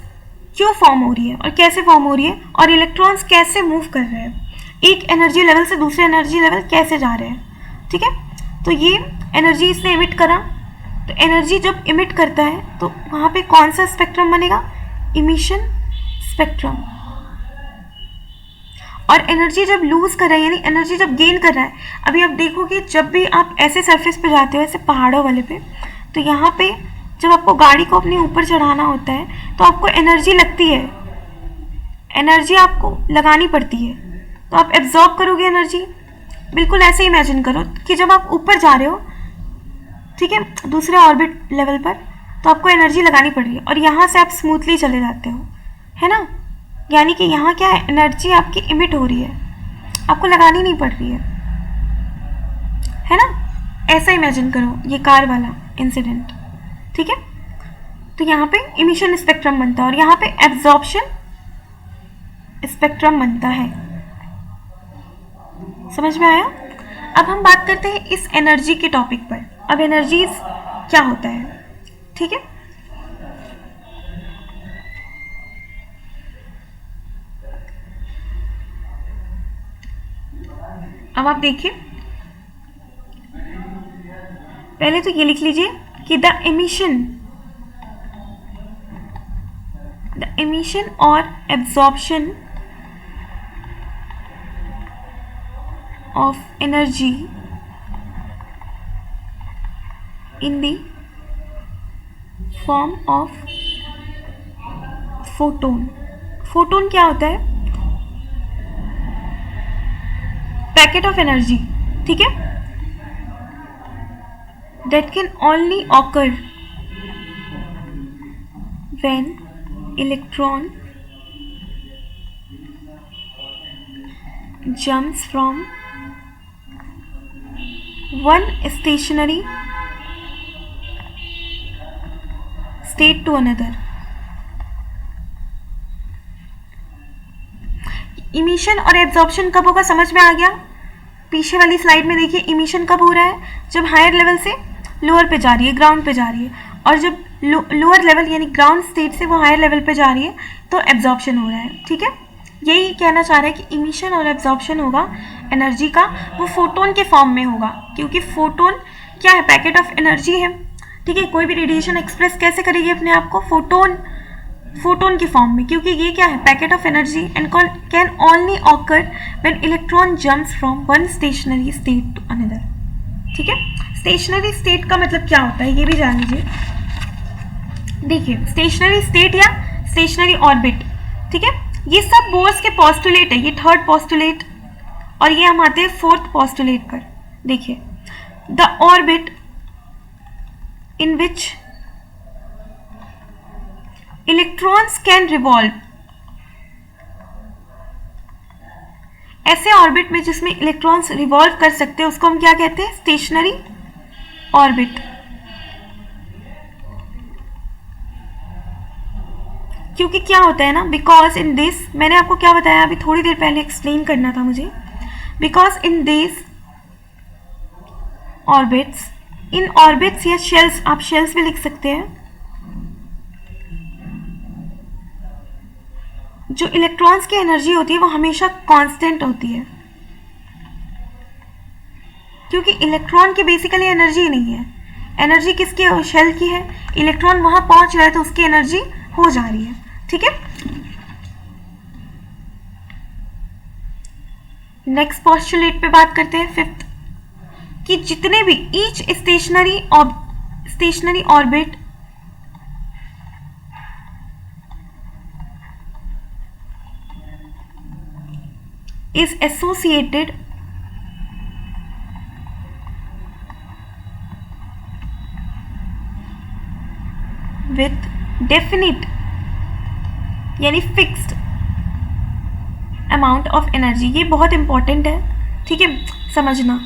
क्यों फॉर्म हो रही है और कैसे फॉर्म हो रही है, और इलेक्ट्रॉन्स कैसे मूव कर रहे हैं, एक एनर्जी लेवल से दूसरे एनर्जी लेवल कैसे जा रहे हैं, ठीक है। तो ये एनर्जी इसने इमिट करा, तो एनर्जी जब इमिट करता है तो वहाँ पे कौन सा स्पेक्ट्रम बनेगा, इमिशन स्पेक्ट्रम। और एनर्जी जब लूज कर रहा है, यानी एनर्जी जब गेन कर रहा है, अभी आप देखोगे जब भी आप ऐसे सरफेस पे जाते हो, ऐसे पहाड़ों वाले पे, तो यहाँ पे जब आपको गाड़ी को अपने ऊपर चढ़ाना होता है तो आपको एनर्जी लगती है, एनर्जी आपको लगानी पड़ती है, तो आप एब्जॉर्ब करोगे एनर्जी। बिल्कुल ऐसे इमेजिन करो कि जब आप ऊपर जा रहे हो, ठीक है, दूसरे ऑर्बिट लेवल पर, तो आपको एनर्जी लगानी पड़ रही है, और यहाँ से आप स्मूथली चले जाते हो, है ना, यानी कि यहाँ क्या है, एनर्जी आपकी इमिट हो रही है, आपको लगानी नहीं पड़ रही है ना। ऐसा इमेजिन करो ये कार वाला इंसिडेंट, ठीक है। तो यहाँ पे इमिशन स्पेक्ट्रम बनता है और यहाँ पे एब्जॉर्प्शन स्पेक्ट्रम बनता है, समझ में आया। अब हम बात करते हैं इस एनर्जी के टॉपिक पर। अब एनर्जीज क्या होता है, ठीक है। अब आप देखिए, पहले तो ये लिख लीजिए कि the emission or absorption of energy in the form of photon। Photon क्या होता है, पैकेट ऑफ एनर्जी, ठीक है, that can only occur when electron jumps from one stationary state to another. Emission और एब्जॉर्प्शन कब होगा, समझ में आ गया? पीछे वाली स्लाइड में देखिए इमिशन कब हो रहा है, जब हायर लेवल से लोअर पे जा रही है, ग्राउंड पे जा रही है, और जब लोअर लेवल यानी ग्राउंड स्टेट से वो हायर लेवल पे जा रही है तो एब्जॉर्प्शन हो रहा है। ठीक है, यही कहना चाह रहा है कि इमिशन और एब्जॉर्प्शन होगा एनर्जी का, वो फोटोन के फॉर्म में होगा, क्योंकि फोटोन क्या है, पैकेट ऑफ एनर्जी है। ठीक है, कोई भी रेडिएशन एक्सप्रेस कैसे करेगी अपने आप को, फोटोन के फॉर्म में, क्योंकि ये क्या है, packet of energy, and can only occur when electron jumps from one stationary state to another. ठीक है, स्टेशनरी स्टेट का मतलब क्या होता है ये भी जान लीजिए। देखिए स्टेशनरी स्टेट या स्टेशनरी ऑर्बिट, ठीक है, ये सब बोर्स के पोस्टुलेट है, ये थर्ड पोस्टुलेट और ये हम आते हैं फोर्थ पोस्टुलेट पर। देखिए, the orbit in which electrons can revolve, ऐसे ऑर्बिट में जिसमें इलेक्ट्रॉन्स रिवॉल्व कर सकते हैं उसको हम क्या कहते हैं, स्टेशनरी ऑर्बिट। क्योंकि क्या होता है ना, बिकॉज इन दिस, मैंने आपको क्या बताया अभी थोड़ी देर पहले एक्सप्लेन करना था मुझे, because in this orbits, in orbits या शेल्स, आप शेल्स भी लिख सकते हैं, जो इलेक्ट्रॉन्स की एनर्जी होती है वो हमेशा कांस्टेंट होती है, क्योंकि इलेक्ट्रॉन की बेसिकली एनर्जी ही नहीं है, एनर्जी किसकी है, शेल की है, इलेक्ट्रॉन वहां पहुंच रहा है तो उसकी एनर्जी हो जा रही है। ठीक है, नेक्स्ट पोस्टुलेट पे बात करते हैं, फिफ्थ, कि जितने भी each stationery orbit is associated with definite यानी फिक्स्ड अमाउंट ऑफ एनर्जी। ये बहुत इंपॉर्टेंट है, ठीक है, समझना।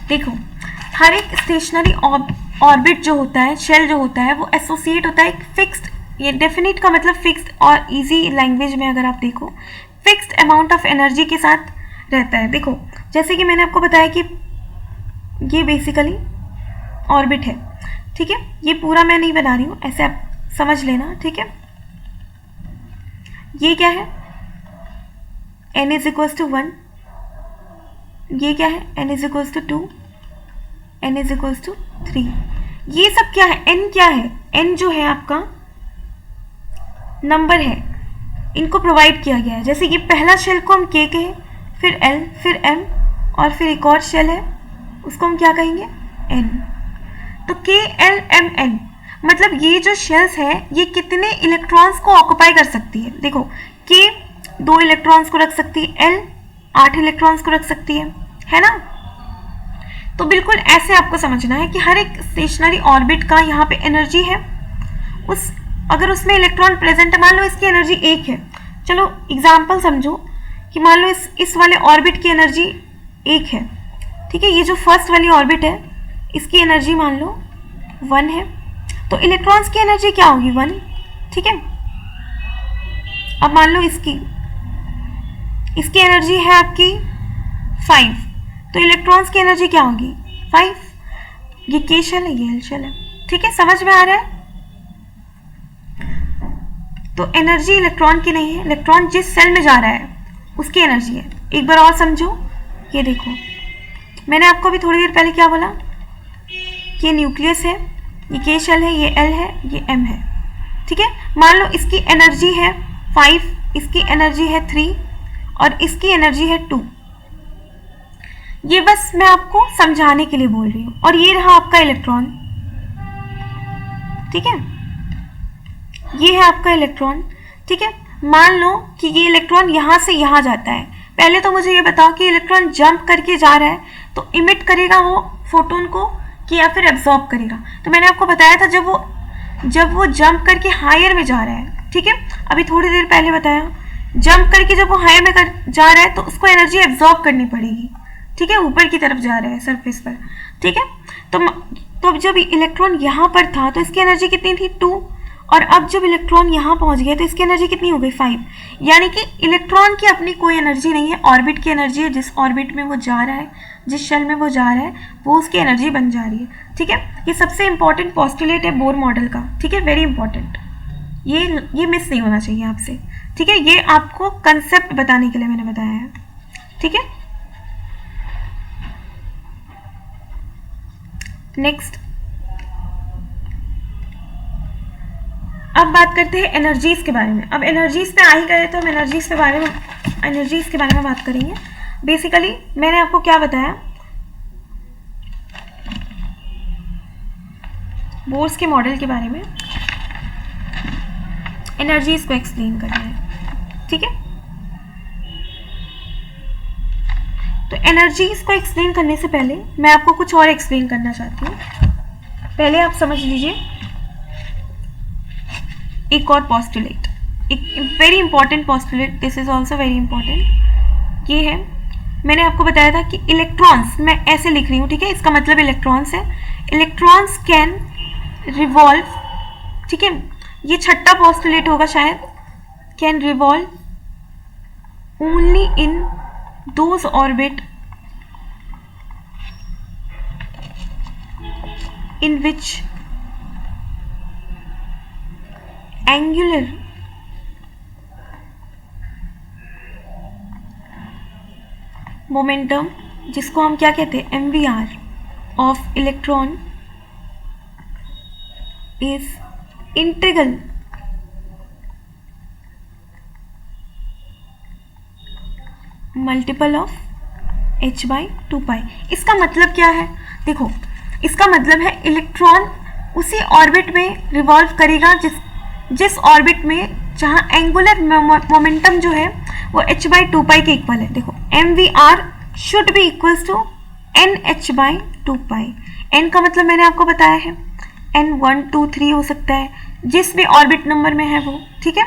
देखो, हर एक स्टेशनरी ऑर्बिट जो होता है, शेल जो होता है, वो एसोसिएट होता है एक फिक्स्ड, ये डेफिनेट का मतलब फिक्स्ड, और इजी लैंग्वेज में अगर आप देखो फिक्स्ड अमाउंट ऑफ एनर्जी के साथ रहता है। देखो जैसे कि मैंने आपको बताया कि ये बेसिकली ऑर्बिट है, ठीक है, ये पूरा मैं नहीं बना रही हूँ, ऐसे आप समझ लेना। ठीक है, ये क्या है, n इज इक्वल्स टू 1, ये क्या है, n is equals to 2, n is equals to 3, ये सब क्या है, n क्या है, n जो है आपका नंबर है, इनको प्रोवाइड किया गया है। जैसे ये पहला शेल को हम k कहें, फिर l, फिर m, और फिर एक और शेल है उसको हम क्या कहेंगे, n। तो k l m n मतलब ये जो शेल्स है ये कितने इलेक्ट्रॉन्स को ऑक्युपाई कर सकती है। देखो k 2 इलेक्ट्रॉन्स को रख सकती है, l 8 इलेक्ट्रॉन्स को रख सकती है ना। तो बिल्कुल ऐसे आपको समझना है कि हर एक स्टेशनरी ऑर्बिट का यहाँ पे एनर्जी है, अगर उसमें इलेक्ट्रॉन प्रेजेंट है, मान लो इसकी एनर्जी 1 है, चलो एग्जाम्पल समझो कि मान लो इस वाले ऑर्बिट की एनर्जी 1 है, ठीक है, ये जो फर्स्ट वाली ऑर्बिट है इसकी एनर्जी मान लो 1 है, तो इलेक्ट्रॉन्स की एनर्जी क्या होगी, 1। ठीक है, अब मान लो इसकी एनर्जी है आपकी 5, तो इलेक्ट्रॉन्स की एनर्जी क्या होगी, 5। ये k शेल है, ये l शेल है। ठीक है, समझ में आ रहा है। तो एनर्जी इलेक्ट्रॉन की नहीं है, इलेक्ट्रॉन जिस सेल में जा रहा है उसकी एनर्जी है। एक बार और समझो, ये देखो मैंने आपको अभी थोड़ी देर पहले क्या बोला, ये न्यूक्लियस है, ये k शेल है, ये l है, ये m है। ठीक है, मान लो इसकी एनर्जी है 5, इसकी एनर्जी है 3 और इसकी एनर्जी है 2। ये बस मैं आपको समझाने के लिए बोल रही हूँ। और ये रहा आपका इलेक्ट्रॉन, ठीक है, ये है आपका इलेक्ट्रॉन। ठीक है, मान लो कि ये इलेक्ट्रॉन यहाँ से यहाँ जाता है, पहले तो मुझे ये बताओ कि इलेक्ट्रॉन जंप करके जा रहा है तो इमिट करेगा वो फोटोन को कि या फिर एब्जॉर्ब करेगा? तो मैंने आपको बताया था जब वो जंप करके हायर में जा रहा है, ठीक है, अभी थोड़ी देर पहले बताया, जंप करके जब वो हायर में जा रहा है तो उसको एनर्जी एब्जॉर्ब करनी पड़ेगी, ठीक है, ऊपर की तरफ जा रहा है सरफेस पर, ठीक है। तो जब इलेक्ट्रॉन यहाँ पर था तो इसकी एनर्जी कितनी थी 2, और अब जब इलेक्ट्रॉन यहाँ पहुँच गया तो इसकी एनर्जी कितनी हो गई 5। यानी कि इलेक्ट्रॉन की अपनी कोई एनर्जी नहीं है, ऑर्बिट की एनर्जी है, जिस ऑर्बिट में वो जा रहा है, जिस शेल में वो जा रहा है वो उसकी एनर्जी बन जा रही है, ठीक है। ये सबसे इंपॉर्टेंट पोस्टुलेट है बोर मॉडल का, ठीक है, वेरी इंपॉर्टेंट, ये मिस नहीं होना चाहिए आपसे, ठीक है। ये आपको कंसेप्ट बताने के लिए मैंने बताया है, ठीक है। नेक्स्ट अब बात करते हैं एनर्जीज के बारे में। अब एनर्जीज पे आ ही गए तो हम एनर्जीज के बारे में बात करेंगे। बेसिकली मैंने आपको क्या बताया, बोर्स के मॉडल के बारे में एनर्जीज को एक्सप्लेन करना है, ठीक है। तो एनर्जीज को एक्सप्लेन करने से पहले मैं आपको कुछ और एक्सप्लेन करना चाहती हूँ। पहले आप समझ लीजिए एक और पोस्टुलेट, एक very important postulate, this is also very important. ये है, मैंने आपको बताया था कि इलेक्ट्रॉन्स, मैं ऐसे लिख रही हूँ, ठीक है, इसका मतलब इलेक्ट्रॉन्स है, इलेक्ट्रॉन्स कैन रिवॉल्व, ठीक है, ये छठा पोस्टुलेट होगा शायद, can revolve only in those orbit in which angular momentum, जिसको हम क्या कहते हैं, MVR of electron is integral multiple of h/2π। इसका मतलब क्या है? देखो, इसका मतलब है इलेक्ट्रॉन उसी ऑर्बिट में रिवॉल्व करेगा जिस ऑर्बिट में जहां एंगुलर मोमेंटम जो है वो h/2π के इक्वल है। देखो, MVR should be equals to NH/2π। n का मतलब मैंने आपको बताया है, n 1 2 3 हो सकता है, जिस भी ऑर्बिट नंबर में है वो, ठीक है।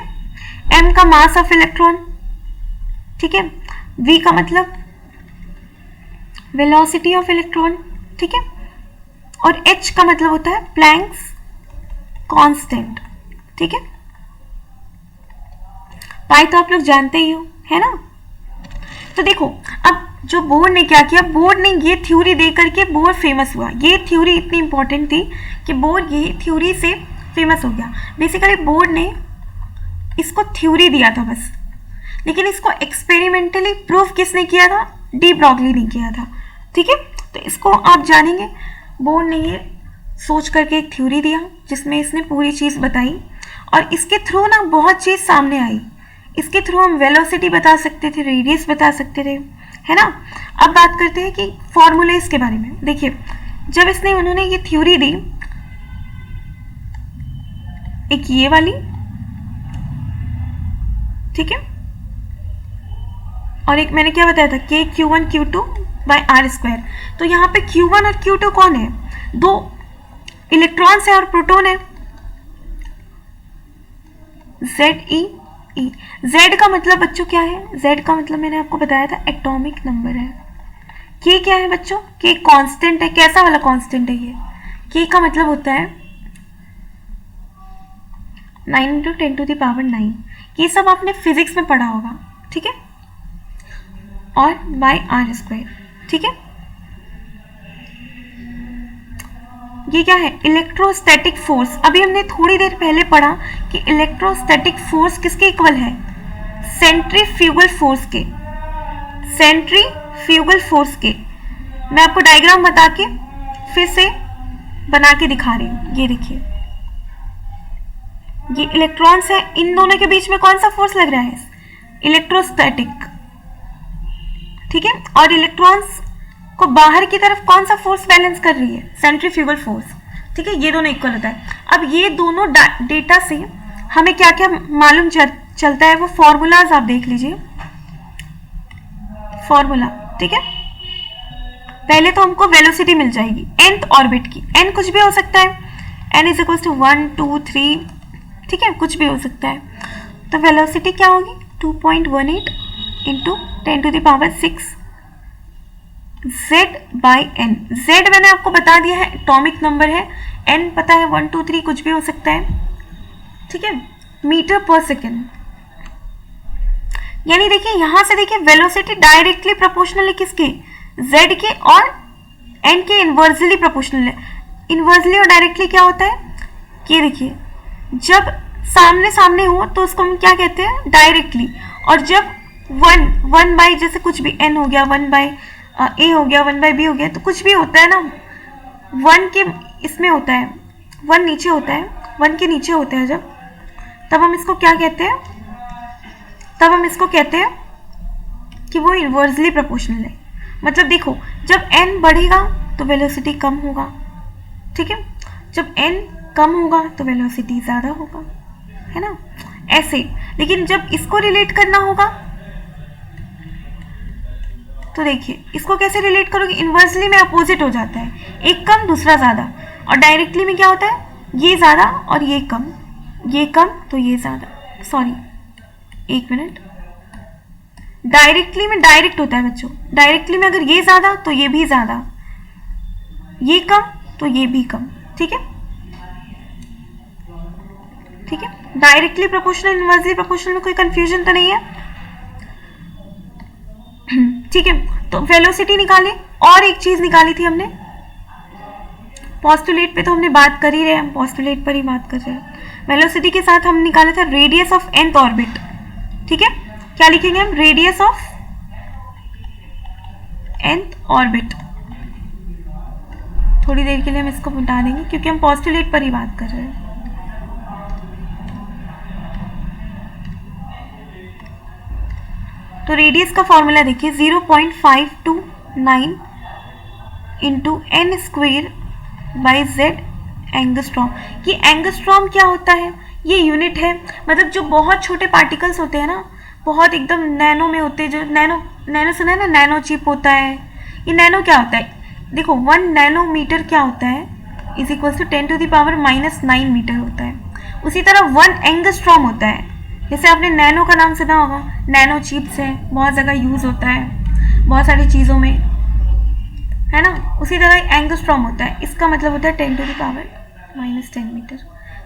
m का मास ऑफ इलेक्ट्रॉन, ठीक है। v का मतलब वेलोसिटी ऑफ इलेक्ट्रॉन, ठीक है। और h का मतलब होता है प्लैंक्स कांस्टेंट, ठीक है। पाई तो आप लोग जानते ही हो, है ना। तो देखो, अब जो बोर ने क्या किया, बोर ने ये थ्योरी दे करके बोर फेमस हुआ। ये थ्योरी इतनी इंपॉर्टेंट थी कि बोर ये थ्योरी से फेमस हो गया। बेसिकली बोर ने इसको थ्योरी दिया था बस, लेकिन इसको एक्सपेरिमेंटली प्रूफ किसने किया था? डी ब्रॉगली ने किया था, ठीक है। तो इसको आप जानेंगे, बोर ने ये सोच करके एक थ्योरी दिया जिसमें इसने पूरी चीज़ बताई, और इसके थ्रू ना बहुत चीज़ सामने आई। इसके थ्रू हम वेलोसिटी बता सकते थे, रेडियस बता सकते थे, है ना। अब बात करते हैं कि फॉर्मूलेस के बारे में। देखिए, जब उन्होंने ये थ्योरी दी, एक ये वाली, ठीक है, और एक मैंने क्या बताया था, KQ1 Q2 बाय R²। तो यहाँ पे Q1 और Q2 कौन है? दो इलेक्ट्रॉन्स है और प्रोटॉन है, ZeE। Z का मतलब बच्चों क्या है? Z का मतलब मैंने आपको बताया था एटॉमिक नंबर है। K क्या है बच्चों? K कांस्टेंट है। कैसा वाला कांस्टेंट है ये? K का मतलब होता है 9 × 10⁹ ये सब आपने फिजिक्स में पढ़ा होगा, ठीक है, और बाय R², ठीक है। ये क्या है? Electrostatic force. अभी हमने थोड़ी देर पहले पढ़ा कि इलेक्ट्रोस्टैटिक फोर्स किसके इक्वल है? सेंट्रीफ्यूगल फोर्स के, सेंट्रीफ्यूगल फोर्स के। मैं आपको डायग्राम बता के फिर से बना के दिखा रही हूँ। ये देखिए, ये इलेक्ट्रॉन्स है, इन दोनों के बीच में कौन सा फोर्स लग रहा है? इलेक्ट्रोस्टैटिक, ठीक है। और इलेक्ट्रॉन्स को बाहर की तरफ कौन सा फोर्स बैलेंस कर रही है? सेंट्रीफ्यूगल फोर्स, ठीक है। ये दोनों इक्वल होता है। अब ये दोनों डेटा से हमें क्या क्या मालूम चलता है, वो फॉर्मूलाज आप देख लीजिए। फॉर्मूला, ठीक है। पहले तो हमको वेलोसिटी मिल जाएगी nth ऑर्बिट की, n कुछ भी हो सकता है, n इज इक्वल टू 1 2 3, ठीक है, कुछ भी हो सकता है। तो वेलोसिटी क्या होगी 2.18 into 10⁻6 z by n। z मैंने आपको बता दिया है एटॉमिक नंबर है, n पता है 1 2 3 कुछ भी हो सकता है, ठीक है, मीटर पर सेकेंड। यानी देखिए यहां से देखिए वेलोसिटी डायरेक्टली प्रोपोर्शनल है किसके, z के, और n के इनवर्सली प्रोपोर्शनल है। इनवर्सली और डायरेक्टली क्या होता है कि देखिए जब सामने सामने हो तो उसको हम क्या कहते हैं डायरेक्टली, और जब 1 बाई जैसे कुछ भी n हो गया, 1 बाई a हो गया, 1 बाई b हो गया, तो कुछ भी होता है ना 1 के इसमें होता है, 1 नीचे होता है, 1 के नीचे होता है जब, तब हम इसको क्या कहते हैं, तब हम इसको कहते हैं कि वो इनवर्सली प्रोपोर्शनल है। मतलब देखो जब n बढ़ेगा तो वेलोसिटी कम होगा, ठीक है, जब n कम होगा तो वेलोसिटी ज़्यादा होगा, है ना, ऐसे। लेकिन जब इसको रिलेट करना होगा तो देखिए इसको कैसे रिलेट करोगे, इनवर्सली में अपोजिट हो जाता है, एक कम दूसरा ज़्यादा, और डायरेक्टली में क्या होता है ये ज़्यादा और ये कम तो ये ज़्यादा, सॉरी एक मिनट, डायरेक्टली में डायरेक्ट होता है बच्चों, डायरेक्टली में अगर ये ज़्यादा तो ये भी ज़्यादा, ये कम तो ये भी कम, ठीक है, ठीक है। डायरेक्टली प्रोपोर्शनल इनवर्सली प्रोपोर्शनल में कोई कंफ्यूजन तो नहीं है, ठीक है। तो वेलोसिटी निकाले, और एक चीज निकाली थी हमने, पोस्टुलेट पे तो हमने बात कर ही रहे, हम पोस्टुलेट पर ही बात कर रहे हैं। वेलोसिटी के साथ हम निकाला था रेडियस ऑफ nth ऑर्बिट, ठीक है, क्या लिखेंगे हम, रेडियस ऑफ nth ऑर्बिट। थोड़ी देर के लिए हम इसको मिटा देंगे क्योंकि हम पोस्टुलेट पर ही बात कर रहे हैं। तो रेडियस का फॉर्मूला देखिए 0.529 into n square by z angstrom. ये एंगस्ट्रॉम क्या होता है, ये यूनिट है, मतलब जो बहुत छोटे पार्टिकल्स होते हैं ना, बहुत एकदम नैनो में होते हैं, जो नैनो सुना है ना, नैनो चिप होता है, ये नैनो क्या होता है, देखो 1 नैनोमीटर क्या होता है इज इक्वल टू 10⁻⁹ मीटर होता है। उसी तरह 1 एंगस्ट्रॉम होता है, जैसे आपने नैनो का नाम सुना होगा, नैनो चिप्स है, बहुत जगह यूज़ होता है बहुत सारी चीज़ों में, है ना, उसी तरह एंगस्ट्रॉम होता है, इसका मतलब होता है 10⁻⁻10 मीटर,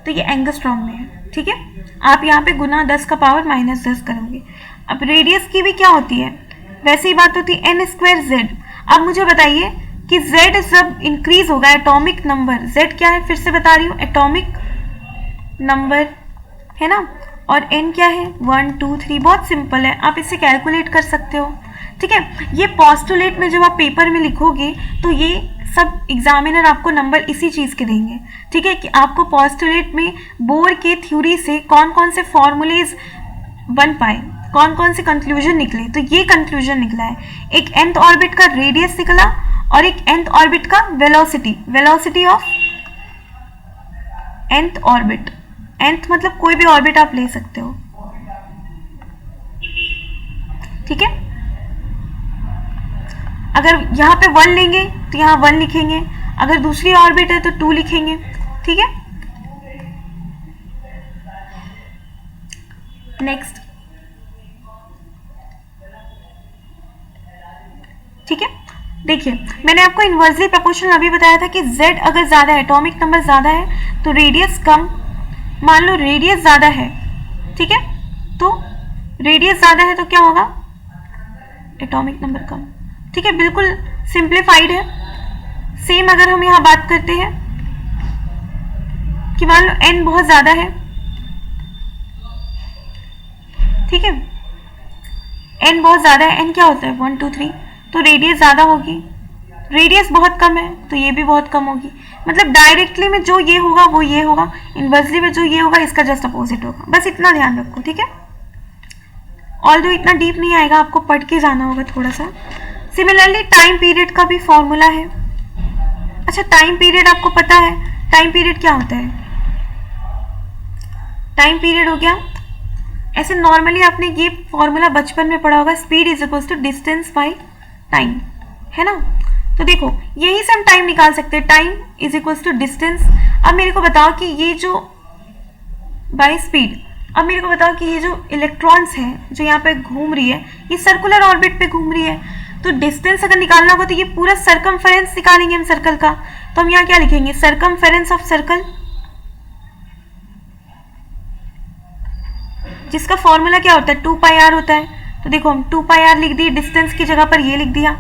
तो ये एंगस्ट्रॉम में है, ठीक है। आप यहाँ पे गुना 10 का पावर -10 करोगे। अब रेडियस की भी क्या होती है, वैसे ही बात होती है n स्क्वायर जेड। अब मुझे बताइए कि z जब इंक्रीज होगा, एटॉमिक नंबर, z क्या है फिर से बता रही हूँ, एटॉमिक नंबर है ना, और n क्या है 1 2 3, बहुत सिंपल है, आप इसे कैलकुलेट कर सकते हो, ठीक है। ये पोस्टुलेट में जब आप पेपर में लिखोगे तो ये सब एग्जामिनर आपको नंबर इसी चीज़ के देंगे, ठीक है, कि आपको पोस्टुलेट में बोर के थ्योरी से कौन कौन से फॉर्मूलेज बन पाए, कौन कौन से कंक्लूजन निकले, तो ये कंक्लूजन निकला है, एक nth ऑर्बिट का रेडियस निकला और एक nth ऑर्बिट का velocity of nth orbit, nth मतलब कोई भी ऑर्बिट आप ले सकते हो, ठीक है। अगर यहाँ पे 1 लेंगे तो यहाँ 1 लिखेंगे, अगर दूसरी ऑर्बिट है तो 2 लिखेंगे, ठीक है। नेक्स्ट, ठीक है, देखिए मैंने आपको इनवर्सली प्रोपोर्शनल अभी बताया था कि z अगर ज़्यादा है, एटॉमिक नंबर ज़्यादा है तो रेडियस कम, मान लो रेडियस ज़्यादा है, ठीक है, तो रेडियस ज़्यादा है तो क्या होगा, एटॉमिक नंबर कम, ठीक है, बिल्कुल सिंप्लीफाइड है। सेम अगर हम यहाँ बात करते हैं कि मान लो n बहुत ज़्यादा है, ठीक है, n बहुत ज़्यादा है, n क्या होता है 1 2 3, तो रेडियस ज़्यादा होगी, रेडियस बहुत कम है तो ये भी बहुत कम होगी, मतलब डायरेक्टली में जो ये होगा वो ये होगा, इनवर्सली में जो ये होगा इसका जस्ट अपोजिट होगा, बस इतना ध्यान रखो, ठीक है। ऑल्दो इतना डीप नहीं आएगा, आपको पढ़ के जाना होगा थोड़ा सा। सिमिलरली टाइम पीरियड का भी फॉर्मूला है। अच्छा, टाइम पीरियड आपको पता है, टाइम पीरियड क्या होता है, टाइम पीरियड हो गया ऐसे नॉर्मली आपने ये फॉर्मूला बचपन में पढ़ा होगा, speed is equal to distance by time, है ना। तो देखो यही से हम टाइम निकाल सकते हैं, time is equal to distance. अब मेरे को बताओ कि ये जो बाय स्पीड, अब मेरे को बताओ कि ये जो इलेक्ट्रॉन्स हैं जो यहाँ पे घूम रही है, ये सर्कुलर ऑर्बिट पे घूम रही है, तो डिस्टेंस अगर निकालना होगा तो ये पूरा सर्कमफेरेंस निकालेंगे हम सर्कल का। तो हम यहाँ क्या लिखेंगे, सर्कमफेरेंस ऑफ सर्कल, जिसका फॉर्मूला क्या होता है, 2 पाई आर होता है। तो देखो हम 2 पाई आर लिख दिए, डिस्टेंस की जगह पर ये लिख दिया,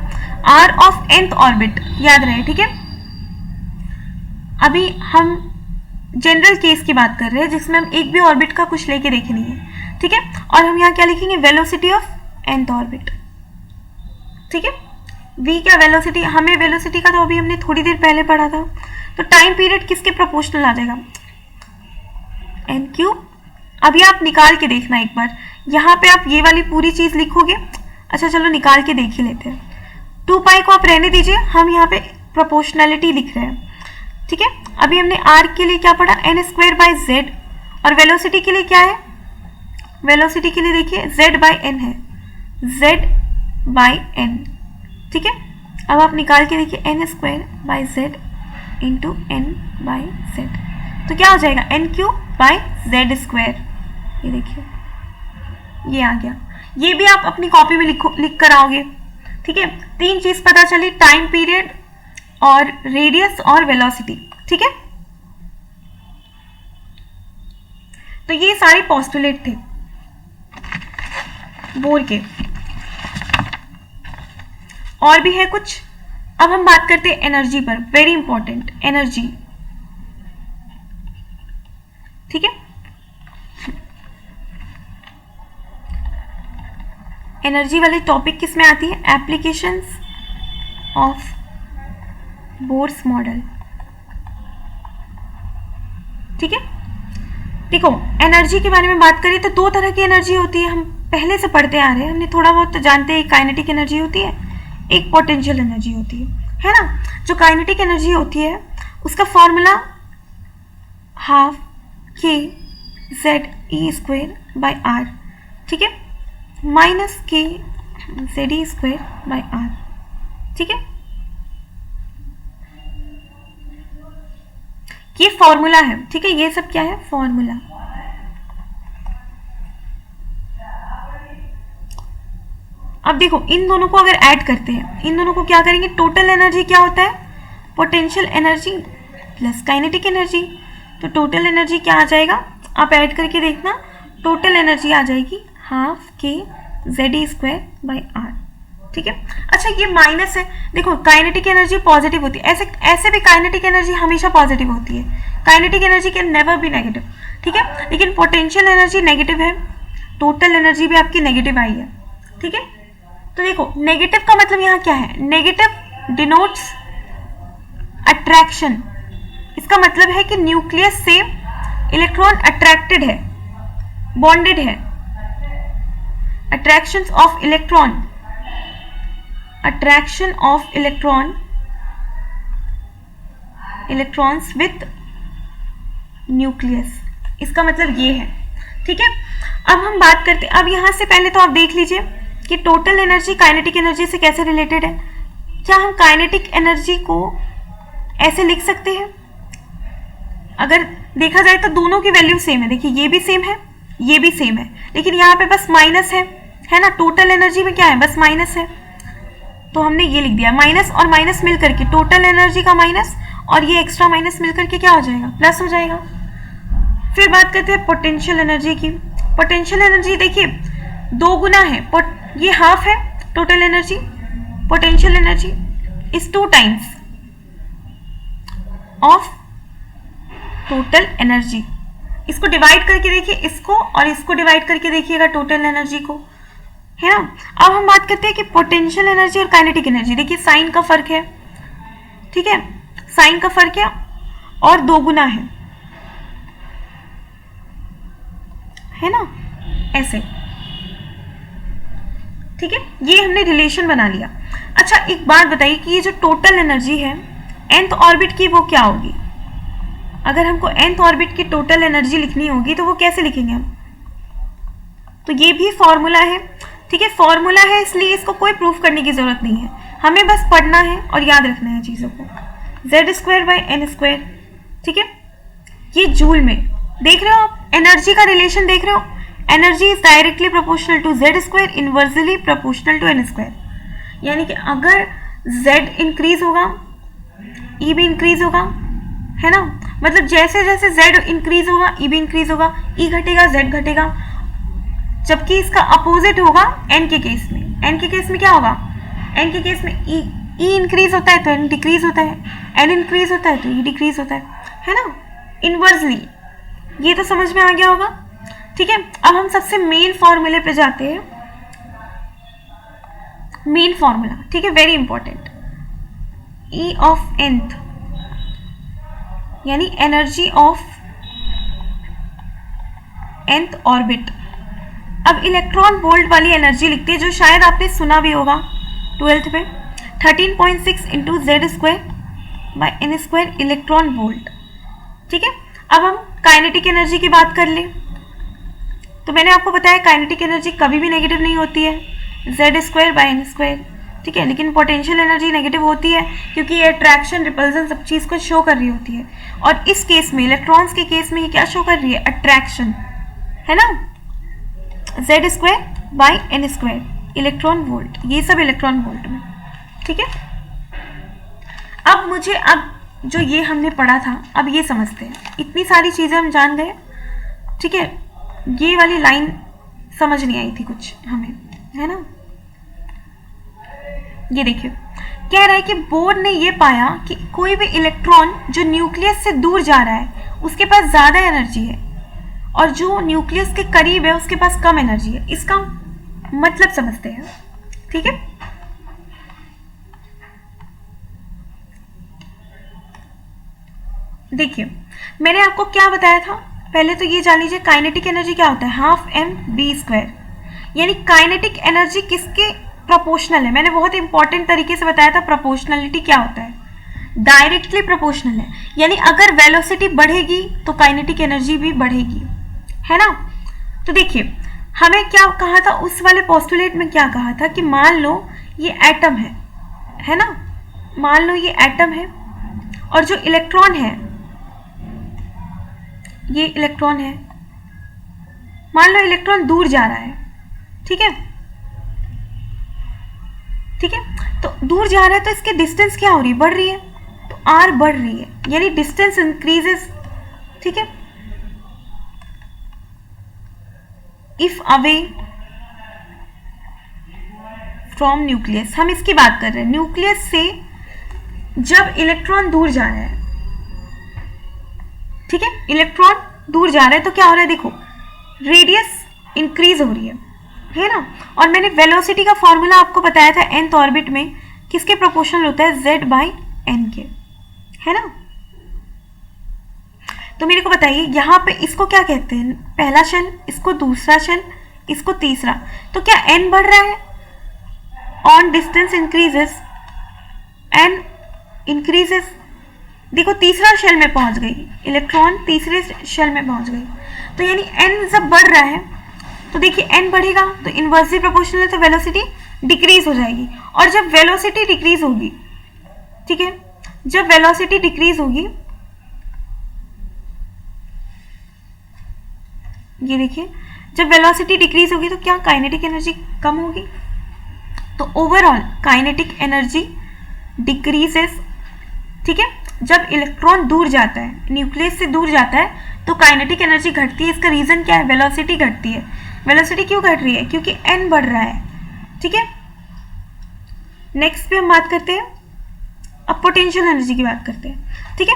आर ऑफ nth ऑर्बिट, याद रहे, ठीक है। अभी हम जनरल केस की बात कर रहे हैं जिसमें हम एक भी ऑर्बिट का कुछ लेके देखे नहीं है, ठीक है। और हम यहाँ क्या लिखेंगे, वेलोसिटी ऑफ nth ऑर्बिट, ठीक है। v क्या, वेलोसिटी, हमें वेलोसिटी का तो अभी हमने थोड़ी देर पहले पढ़ा था। तो टाइम पीरियड किसके प्रोपोर्शनल आ जाएगा, n क्यूब। अभी आप निकाल के देखना एक बार, यहाँ पे आप ये वाली पूरी चीज लिखोगे। अच्छा चलो निकाल के देख ही लेते हैं। 2 पाई को आप रहने दीजिए, हम यहाँ पे प्रोपोर्शनलिटी लिख रहे हैं, ठीक है। अभी हमने r के लिए क्या पढ़ा, n स्क्वायर बाय z, और वेलोसिटी के लिए क्या है, वेलोसिटी के लिए देखिए z बाय n है, z बाय n, ठीक है। अब आप निकाल के देखिए n square by z into n by z, तो क्या हो जाएगा, n cube by z square. ये देखिए ये आ गया, ये भी आप अपनी कॉपी में लिख कर आओगे, ठीक है। 3 चीज पता चली, टाइम पीरियड और रेडियस और वेलोसिटी, ठीक है। तो ये सारे पोस्टुलेट थे बोर के, और भी है कुछ। अब हम बात करते हैं एनर्जी पर, वेरी इंपॉर्टेंट, एनर्जी, ठीक है। एनर्जी वाले टॉपिक किस में आती है, एप्लीकेशंस ऑफ बोर्स मॉडल, ठीक है। देखो एनर्जी के बारे में बात करें तो 2 तरह की एनर्जी होती है, हम पहले से पढ़ते आ रहे हैं, हमने थोड़ा बहुत तो जानते हैं। काइनेटिक एनर्जी होती है, एक पोटेंशियल एनर्जी होती है ना। जो काइनेटिक एनर्जी होती है उसका formula half k z e square by r, ठीक है, minus k z e square by r, ठीक है। ये फॉर्मूला है, ठीक है, ये सब क्या है, फॉर्मूला। अब देखो इन दोनों को अगर ऐड करते हैं, इन दोनों को क्या करेंगे, टोटल एनर्जी क्या होता है, potential energy plus kinetic energy. तो टोटल एनर्जी क्या आ जाएगा, आप ऐड करके देखना, टोटल एनर्जी आ जाएगी half k z e square by r, ठीक है। अच्छा ये माइनस है, देखो काइनेटिक एनर्जी पॉजिटिव होती है, ऐसे भी काइनेटिक एनर्जी हमेशा पॉजिटिव होती है, kinetic energy can never be negative, ठीक है। लेकिन पोटेंशियल एनर्जी नेगेटिव है, टोटल एनर्जी भी आपकी नेगेटिव आई है, ठीक है। तो देखो नेगेटिव का मतलब यहाँ क्या है, नेगेटिव डिनोट्स अट्रैक्शन, इसका मतलब है कि न्यूक्लियस से इलेक्ट्रॉन अट्रैक्टेड है, बॉन्डेड है। Attraction of electron, attraction of electrons with nucleus, इसका मतलब ये है, ठीक है। अब हम बात करते हैं, अब यहां से पहले तो आप देख लीजिए कि टोटल एनर्जी काइनेटिक एनर्जी से कैसे रिलेटेड है। क्या हम काइनेटिक एनर्जी को ऐसे लिख सकते हैं, अगर देखा जाए तो दोनों की वैल्यू सेम है, देखिए ये भी सेम है, ये भी सेम है, लेकिन यहाँ पे बस माइनस है ना, टोटल एनर्जी में क्या है, बस माइनस है, तो हमने ये लिख दिया, माइनस और माइनस मिल करके टोटल एनर्जी का माइनस, और ये एक्स्ट्रा माइनस मिल करके क्या हो जाएगा, प्लस हो जाएगा। फिर बात करते हैं पोटेंशियल एनर्जी की। पोटेंशियल एनर्जी देखिए 2 गुना है, ये हाफ है total energy, potential energy is 2 times of total energy. इसको डिवाइड करके देखिए, इसको और इसको डिवाइड करके देखिएगा टोटल एनर्जी को, है ना। अब हम बात करते हैं कि पोटेंशियल एनर्जी और काइनेटिक एनर्जी, देखिए साइन का फर्क है, ठीक है, साइन का फर्क है और 2 गुना है ना, ऐसे, ठीक है। ये हमने रिलेशन बना लिया। अच्छा एक बात बताइए कि ये जो टोटल एनर्जी है nth ऑर्बिट की, वो क्या होगी, अगर हमको nth ऑर्बिट की टोटल एनर्जी लिखनी होगी तो वो कैसे लिखेंगे हम, तो ये भी फॉर्मूला है, ठीक है, फॉर्मूला है इसलिए इसको कोई प्रूफ करने की जरूरत नहीं है, हमें बस पढ़ना है और याद रखना है चीज़ों को। Z²/n², ठीक है, ये जूल में देख रहे हो आप, एनर्जी का रिलेशन देख रहे हो, energy is directly proportional to Z², inversely proportional to n², यानी कि अगर Z इंक्रीज होगा E भी इंक्रीज होगा, है ना, मतलब जैसे जैसे Z इंक्रीज होगा E भी इंक्रीज होगा, E घटेगा Z घटेगा, जबकि इसका अपोजिट होगा N के केस में। N के केस में क्या होगा, N के केस में E इंक्रीज होता है तो N डिक्रीज होता है, N इंक्रीज होता है तो E डिक्रीज होता है ना, इनवर्सली। ये तो समझ में आ गया होगा, ठीक है। अब हम सबसे मेन फॉर्मूले पे जाते हैं, मेन फॉर्मूला, ठीक है, very important, E of nth यानी एनर्जी ऑफ nth ऑर्बिट। अब इलेक्ट्रॉन वोल्ट वाली एनर्जी लिखते हैं, जो शायद आपने सुना भी होगा 12th में, 13.6 इंटू Z²/n² इलेक्ट्रॉन वोल्ट, ठीक है। अब हम काइनेटिक एनर्जी की बात कर लें, तो मैंने आपको बताया काइनेटिक एनर्जी कभी भी नेगेटिव नहीं होती है, Z²/n², ठीक है, लेकिन पोटेंशियल एनर्जी नेगेटिव होती है क्योंकि ये अट्रैक्शन रिपल्सन सब चीज़ को शो कर रही होती है, और इस केस में इलेक्ट्रॉन्स के केस में ये क्या शो कर रही है, अट्रैक्शन, है ना, Z²/n² इलेक्ट्रॉन वोल्ट, ये सब इलेक्ट्रॉन वोल्ट में, ठीक है। अब मुझे, अब जो ये हमने पढ़ा था, अब ये समझते हैं, इतनी सारी चीज़ें हम जान गए, ठीक है, ये वाली लाइन समझ नहीं आई थी कुछ हमें, है ना। ये देखिए, कह रहा है कि बोर ने ये पाया कि कोई भी इलेक्ट्रॉन जो न्यूक्लियस से दूर जा रहा है उसके पास ज़्यादा एनर्जी है, और जो न्यूक्लियस के करीब है उसके पास कम एनर्जी है। इसका मतलब समझते हैं, ठीक है। देखिए, मैंने आपको क्या बताया था, पहले तो ये जान लीजिए काइनेटिक एनर्जी क्या होता है, ½mv², यानी काइनेटिक एनर्जी किसके प्रोपोर्शनल है, मैंने बहुत इंपॉर्टेंट तरीके से बताया था प्रोपोर्शनलिटी क्या होता है, डायरेक्टली प्रोपोर्शनल है, यानी अगर वेलोसिटी बढ़ेगी तो काइनेटिक एनर्जी भी बढ़ेगी, है ना। तो देखिए, हमें क्या कहा था उस वाले पोस्टुलेट में, क्या कहा था कि मान लो ये एटम है ना, मान लो ये एटम है और जो इलेक्ट्रॉन है, ये इलेक्ट्रॉन है, मान लो इलेक्ट्रॉन दूर जा रहा है, ठीक है, ठीक है, तो दूर जा रहा है तो इसकी डिस्टेंस क्या हो रही है, बढ़ रही है, तो r बढ़ रही है, यानी डिस्टेंस इंक्रीजेस, ठीक है। इफ अवे फ्रॉम न्यूक्लियस, हम इसकी बात कर रहे हैं, न्यूक्लियस से जब इलेक्ट्रॉन दूर जा रहा है, ठीक है, इलेक्ट्रॉन दूर जा रहा है तो क्या हो रहा है, देखो रेडियस इंक्रीज हो रही है ना। और मैंने वेलोसिटी का फॉर्मूला आपको बताया था nth ऑर्बिट में किसके प्रोपोर्शनल होता है, Z/n के, है ना। तो मेरे को बताइए यहाँ पे इसको क्या कहते हैं, पहला शेल, इसको दूसरा शेल, इसको तीसरा, तो क्या n बढ़ रहा है, on distance increases n increases, देखो तीसरा शेल में पहुंच गई, इलेक्ट्रॉन तीसरे शेल में पहुंच गई, तो यानी n जब बढ़ रहा है तो देखिए n बढ़ेगा तो इनवर्सली प्रोपोर्शनल है, तो वेलोसिटी डिक्रीज हो जाएगी, और जब वेलोसिटी डिक्रीज होगी, ठीक है, जब वेलोसिटी डिक्रीज होगी, ये देखिए, जब वेलोसिटी डिक्रीज होगी तो क्या काइनेटिक एनर्जी कम होगी, तो ओवरऑल काइनेटिक एनर्जी डिक्रीजेस, ठीक है। जब इलेक्ट्रॉन दूर जाता है, न्यूक्लियस से दूर जाता है, तो काइनेटिक एनर्जी घटती है, इसका रीजन क्या है, वेलोसिटी घटती है। वेलोसिटी क्यों घट रही है, क्योंकि n बढ़ रहा है, ठीक है। नेक्स्ट पे हम बात करते हैं, अब पोटेंशियल एनर्जी की बात करते हैं, ठीक है।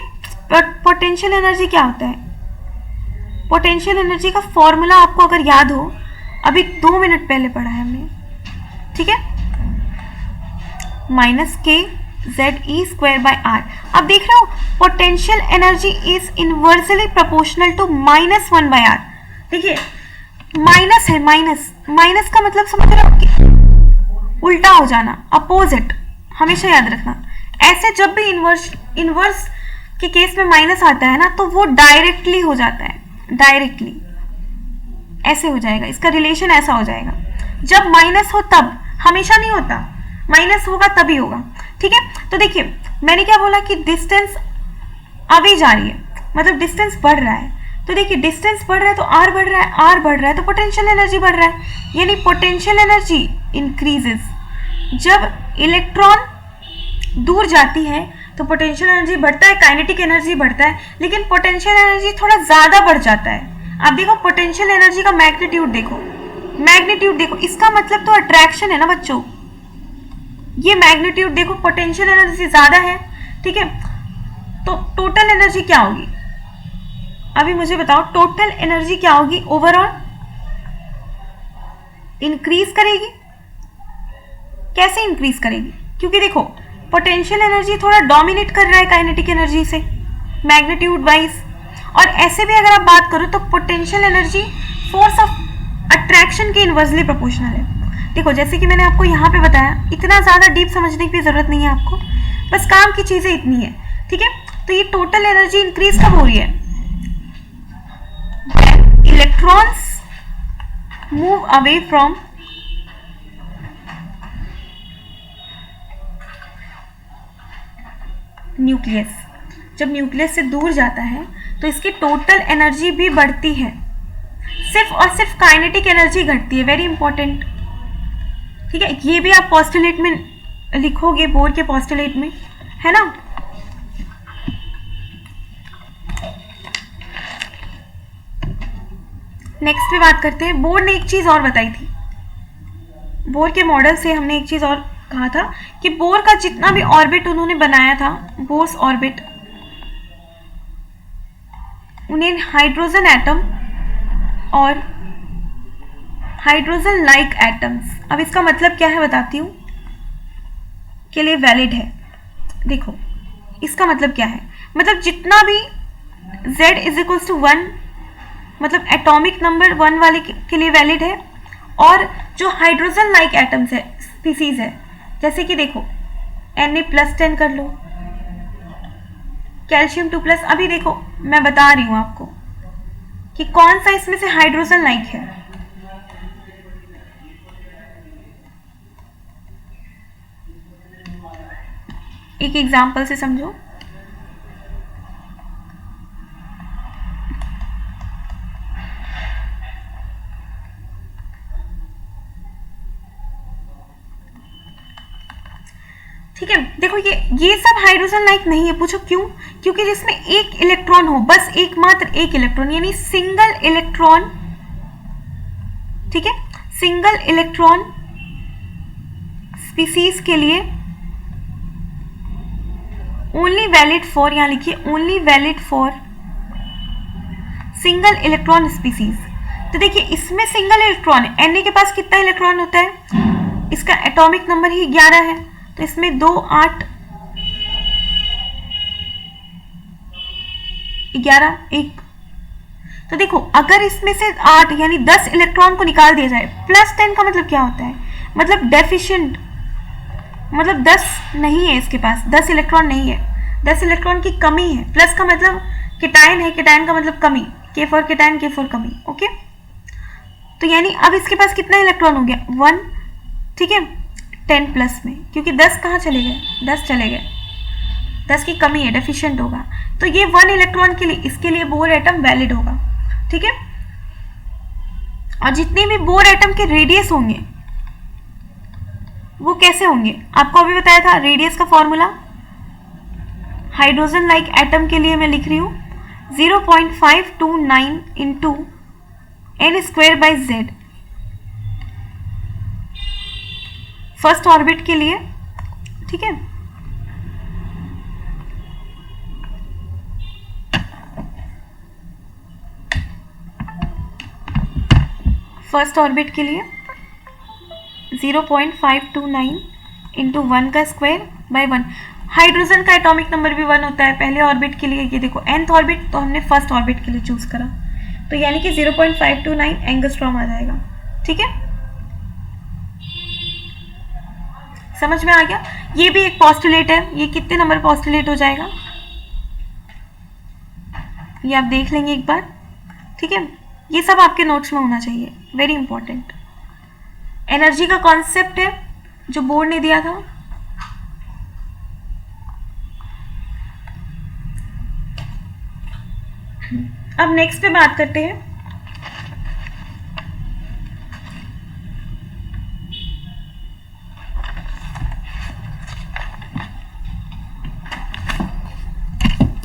पोटेंशियल एनर्जी क्या होता है, पोटेंशियल एनर्जी का फॉर्मूला आपको अगर याद हो, अभी 2 मिनट पहले पढ़ा है हमने, ठीक है, -kZe²/r। अब देख रहे हो, potential energy is inversely proportional to -1/r। देखिए माइनस है, माइनस का मतलब समझ रहे हो कि उल्टा हो जाना, अपोजिट, हमेशा याद रखना। ऐसे जब भी इनवर्स के केस में माइनस आता है ना, तो वो डायरेक्टली हो जाता है, डायरेक्टली, ऐसे हो जाएगा, इसका रिलेशन ऐसा हो जाएगा। जब माइनस हो तब, हमेशा नहीं होता, माइनस होगा तभी होगा। ठीक है, तो देखिए मैंने क्या बोला कि डिस्टेंस अवे जा रही है, मतलब डिस्टेंस बढ़ रहा है। तो देखिए डिस्टेंस बढ़ रहा है तो आर बढ़ रहा है, आर बढ़ रहा है तो पोटेंशियल एनर्जी बढ़ रहा है, यानी पोटेंशियल एनर्जी इंक्रीजेस। जब इलेक्ट्रॉन दूर जाती है तो पोटेंशियल एनर्जी बढ़ता है, काइनेटिक एनर्जी बढ़ता है, लेकिन पोटेंशियल एनर्जी थोड़ा ज़्यादा बढ़ जाता है। आप देखो पोटेंशियल एनर्जी का मैग्नीट्यूड देखो, मैग्नीट्यूड देखो, इसका मतलब तो अट्रैक्शन है ना बच्चों। ये मैग्नीट्यूड देखो, पोटेंशियल एनर्जी ज़्यादा है, ठीक है, तो टोटल एनर्जी क्या होगी? अभी मुझे बताओ टोटल एनर्जी क्या होगी? ओवरऑल इंक्रीज करेगी। कैसे इंक्रीज करेगी? क्योंकि देखो पोटेंशियल एनर्जी थोड़ा डोमिनेट कर रहा है काइनेटिक एनर्जी से मैग्नीट्यूड वाइज। और ऐसे भी अगर आप बात करो तो potential energy force of attraction के इनवर्सली प्रोपोर्शनल है। देखो जैसे कि मैंने आपको यहाँ पे बताया, इतना ज़्यादा डीप समझने की जरूरत नहीं है आपको, बस काम की चीज़ें इतनी है, ठीक है। तो ये टोटल एनर्जी इंक्रीज कब हो रही है? Electrons move away from nucleus. जब न्यूक्लियस से दूर जाता है तो इसकी टोटल एनर्जी भी बढ़ती है, सिर्फ और सिर्फ काइनेटिक एनर्जी घटती है। वेरी इंपॉर्टेंट, ठीक है। ये भी आप पोस्टुलेट में लिखोगे, बोर्ड के पोस्टुलेट में, है ना। नेक्स्ट पे बात करते हैं। बोर्ड ने एक चीज और बताई थी, बोर के मॉडल से हमने एक चीज और कहा था कि बोर का जितना भी ऑर्बिट उन्होंने बनाया था, बोर्स ऑर्बिट, उन्हें हाइड्रोजन एटम और हाइड्रोजन लाइक एटम्स, अब इसका मतलब क्या है बताती हूँ, के लिए वैलिड है। देखो इसका मतलब क्या है, मतलब जितना भी z इज इक्वल्स टू 1, मतलब एटॉमिक नंबर 1 वाले के लिए वैलिड है। और जो हाइड्रोजन लाइक एटम्स है, स्पीसीज है, जैसे कि देखो Na+10 कर लो, कैल्शियम 2+, अभी देखो मैं बता रही हूँ आपको कि कौन सा इसमें से हाइड्रोजन लाइक है। एक एग्जांपल से समझो। ठीक है, देखो ये सब हाइड्रोजन लाइक नहीं है। पूछो क्यों? क्योंकि जिसमें एक इलेक्ट्रॉन हो, बस एकमात्र एक इलेक्ट्रॉन, यानी सिंगल इलेक्ट्रॉन, ठीक है, सिंगल इलेक्ट्रॉन स्पीसीज के लिए ओनली वैलिड फॉर, यहां लिखिए only valid for single electron species. तो देखिए इसमें सिंगल इलेक्ट्रॉन है, Na के पास कितना इलेक्ट्रॉन होता है? इसका एटॉमिक नंबर ही 11 है, तो इसमें 2 8 11 1। तो देखो अगर इसमें से 8 यानी 10 इलेक्ट्रॉन को निकाल दिया जाए, +10 का मतलब क्या होता है? मतलब डेफिशिएंट, मतलब 10 नहीं है इसके पास, 10 इलेक्ट्रॉन नहीं है, 10 इलेक्ट्रॉन की कमी है। प्लस का मतलब केटायन है, केटायन का मतलब कमी, K for cation, K for कमी, ओके। तो यानी अब इसके पास कितना इलेक्ट्रॉन हो गया? 1, ठीक है, 10 प्लस में, क्योंकि 10 कहाँ चले गए? 10 चले गए, 10 की कमी है, डेफिशिएंट होगा। तो ये 1 इलेक्ट्रॉन के लिए, इसके लिए बोर एटम वैलिड होगा, ठीक है। और जितने भी बोर एटम के रेडियस होंगे वो कैसे होंगे? आपको अभी बताया था रेडियस का फॉर्मूला। हाइड्रोजन लाइक एटम के लिए मैं लिख रही हूँ 0.529 इंटू n²/z, फर्स्ट ऑर्बिट के लिए, ठीक है। फर्स्ट ऑर्बिट के लिए 0.529 इंटू 1 का स्क्वायर बाय 1। हाइड्रोजन का एटॉमिक नंबर भी 1 होता है पहले ऑर्बिट के लिए। ये देखो nth ऑर्बिट तो हमने फर्स्ट ऑर्बिट के लिए चूज करा, तो यानी कि 0.529 एंगस्ट्रॉम आ जाएगा, ठीक है। समझ में आ गया? ये भी एक पोस्टुलेट है। ये कितने नंबर पोस्टुलेट हो जाएगा ये आप देख लेंगे एक बार, ठीक है। ये सब आपके नोट्स में होना चाहिए, वेरी इंपॉर्टेंट। एनर्जी का कॉन्सेप्ट है जो बोर्ड ने दिया था। अब नेक्स्ट पे बात करते हैं।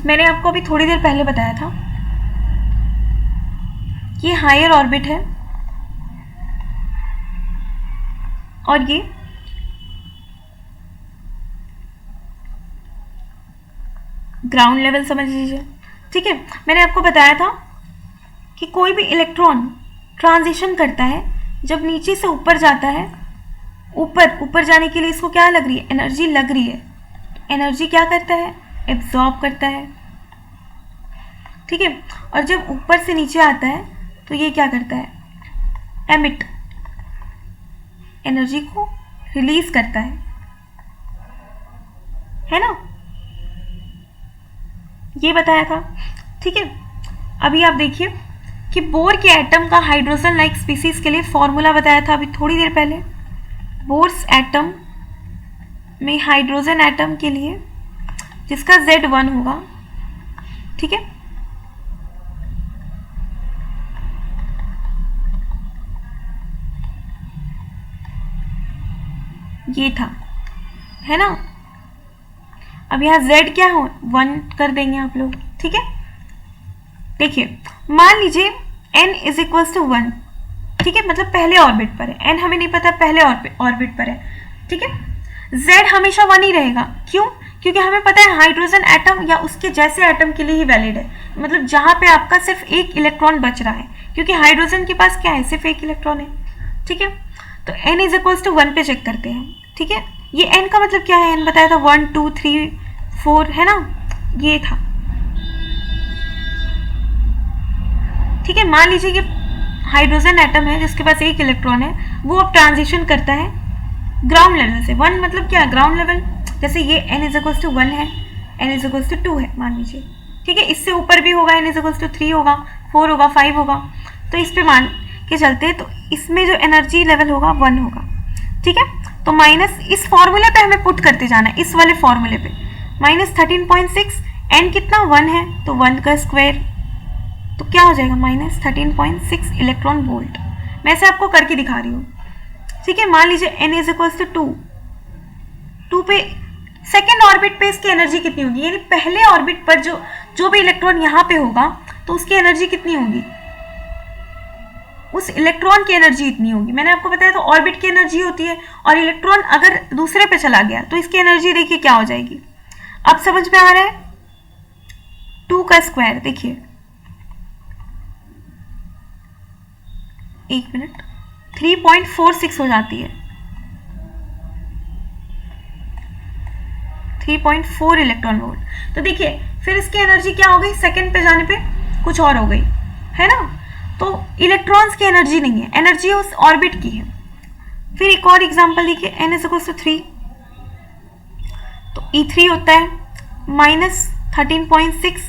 मैंने आपको अभी थोड़ी देर पहले बताया था ये हायर ऑर्बिट है और ये ग्राउंड लेवल समझ लीजिए, ठीक है। मैंने आपको बताया था कि कोई भी इलेक्ट्रॉन ट्रांजिशन करता है जब नीचे से ऊपर जाता है, ऊपर जाने के लिए इसको क्या लग रही है, एनर्जी लग रही है। एनर्जी क्या करता है, एब्जॉर्ब करता है, ठीक है। और जब ऊपर से नीचे आता है तो ये क्या करता है, एमिट, एनर्जी को रिलीज करता है ना, ये बताया था, ठीक है। अभी आप देखिए कि बोर के एटम का हाइड्रोजन लाइक स्पीसीज के लिए फॉर्मूला बताया था अभी थोड़ी देर पहले। बोर्स एटम में हाइड्रोजन एटम के लिए जिसका Z1 होगा, ठीक है। ये था, है ना। अब यहाँ Z क्या हो, 1 कर देंगे आप लोग, ठीक है। देखिए मान लीजिए n इज इक्वल्स टू 1, ठीक है, मतलब पहले ऑर्बिट पर है। n हमें नहीं पता पहले ऑर्बिट पर है, ठीक है। Z हमेशा 1 ही रहेगा, क्यों, क्योंकि हमें पता है हाइड्रोजन एटम या उसके जैसे एटम के लिए ही वैलिड है, मतलब जहां पे आपका सिर्फ एक इलेक्ट्रॉन बच रहा है, क्योंकि हाइड्रोजन के पास क्या है, सिर्फ एक इलेक्ट्रॉन है, ठीक है। तो n इज इक्वल्स टू 1 पे चेक करते हैं, ठीक है। ये n का मतलब क्या है, n बताया था 1 2 3 4, है ना, ये था, ठीक है। मान लीजिए कि हाइड्रोजन एटम है जिसके पास एक इलेक्ट्रॉन है, वो अब ट्रांजिशन करता है ग्राउंड लेवल से। 1 मतलब क्या, ग्राउंड लेवल, जैसे ये n इज इक्वल्स टू 1 है, n इज इक्वल्स टू 2 है मान लीजिए, ठीक है। इससे ऊपर भी होगा, n इज इक्वल्स टू 3 होगा, 4 होगा, 5 होगा, तो इस पे मान के चलते हैं, तो इसमें जो एनर्जी लेवल होगा 1 होगा, ठीक है। तो माइनस इस फॉर्मूले पे हमें पुट करते जाना है, इस वाले फॉर्मूले पे, माइनस 13.6, n कितना 1 है तो 1 का स्क्वायर, तो क्या हो जाएगा, माइनस 13.6 इलेक्ट्रॉन वोल्ट। मैं इसे आपको करके दिखा रही हूँ, ठीक है। मान लीजिए n इज इक्वल्स टू 2 पे सेकेंड ऑर्बिट पे इसकी एनर्जी कितनी होगी, यानी पहले ऑर्बिट पर जो भी इलेक्ट्रॉन यहाँ पे होगा तो उसकी एनर्जी कितनी होगी, उस इलेक्ट्रॉन की एनर्जी इतनी होगी। मैंने आपको बताया तो ऑर्बिट की एनर्जी होती है, और इलेक्ट्रॉन अगर दूसरे पे चला गया तो इसकी एनर्जी देखिए क्या हो जाएगी। अब समझ में आ रहा है, 2 का स्क्वायर, देखिए 1 मिनट, 3.46 हो जाती है, 3.4 इलेक्ट्रॉन वोल्ट। तो देखिए फिर इसकी एनर्जी क्या हो गई, सेकंड पे जाने पे कुछ और हो गई, है ना। तो इलेक्ट्रॉन्स की एनर्जी नहीं है, एनर्जी उस ऑर्बिट की है। फिर एक और एग्जांपल देखिए, n इज इक्वल्स टू 3, तो E3 होता है माइनस 13.6,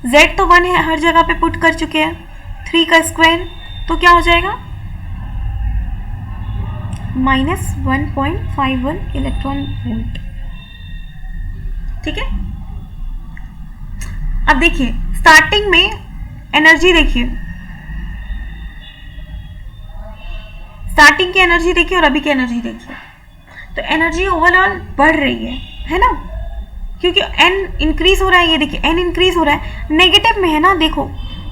Z तो 1 है, हर जगह पे पुट कर चुके हैं, 3 का स्क्वायर, तो क्या हो जाएगा, माइनस 1.51 इलेक्ट्रॉन वोल्ट, ठीक है। अब देखिए स्टार्टिंग में एनर्जी देखिए, स्टार्टिंग की एनर्जी देखिए और अभी की एनर्जी देखिए, तो एनर्जी ओवरऑल बढ़ रही है ना, क्योंकि n इंक्रीज हो रहा है। ये देखिए n इंक्रीज हो रहा है, नेगेटिव में है ना, देखो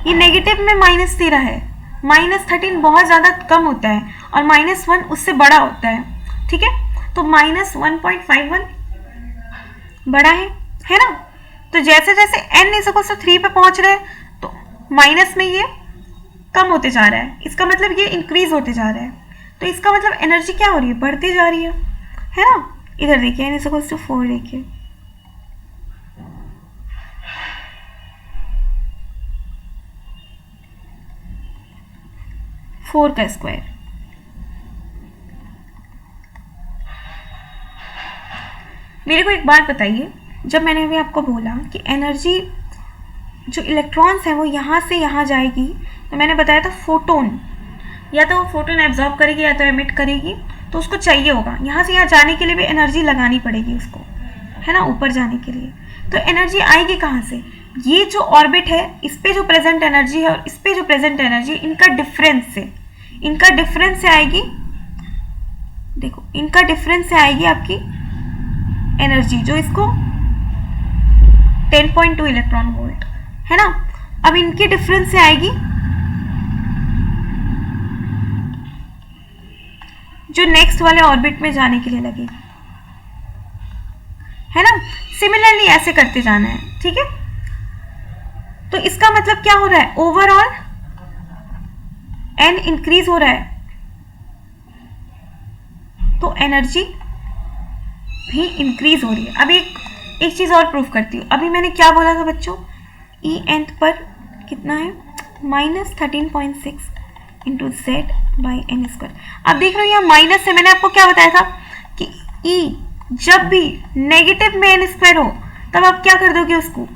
ये नेगेटिव में -13 है, -13 बहुत ज़्यादा कम होता है और -1 उससे बड़ा होता है, ठीक है। तो -1.51 बड़ा है ना। तो जैसे जैसे n इज इक्वल टू 3 पे पहुंच रहे हैं तो माइनस में ये कम होते जा रहा है, इसका मतलब ये इंक्रीज होते जा रहा है, तो इसका मतलब एनर्जी क्या हो रही है, बढ़ती जा रही है ना। इधर देखिए n इज इक्वल टू 4, देखिए फोर का स्क्वायर, मेरे को एक बात बताइए, जब मैंने अभी आपको बोला कि एनर्जी जो इलेक्ट्रॉन्स हैं वो यहाँ से यहाँ जाएगी, तो मैंने बताया था फोटोन, या तो वो फोटोन एब्जॉर्ब करेगी या तो एमिट करेगी, तो उसको चाहिए होगा यहाँ से यहाँ जाने के लिए भी एनर्जी लगानी पड़ेगी उसको, है ना, ऊपर जाने के लिए। तो एनर्जी आएगी कहाँ से? ये जो ऑर्बिट है इस पे जो प्रेजेंट एनर्जी है और इस पे जो प्रेजेंट एनर्जी है, इनका डिफरेंस से आएगी। देखो इनका डिफरेंस से आएगी आपकी एनर्जी, जो इसको 10.2 इलेक्ट्रॉन वोल्ट है ना। अब इनके डिफरेंस से आएगी जो नेक्स्ट वाले ऑर्बिट में जाने के लिए लगेगी, है ना। सिमिलरली ऐसे करते जाना है, ठीक है। तो इसका मतलब क्या हो रहा है? ओवरऑल एन इंक्रीज हो रहा है, तो एनर्जी भी इंक्रीज हो रही है। अब एक चीज और प्रूफ करती हूँ। अभी मैंने क्या बोला था बच्चों? ई एंथ पर कितना है? -13.6 into z by n square. अब देख रहे हो यहाँ माइनस से, मैंने आपको क्या बताया था कि ई जब भी नेगेटिव में एन स्क्वायर हो तब आप क्या कर दोगे? उसको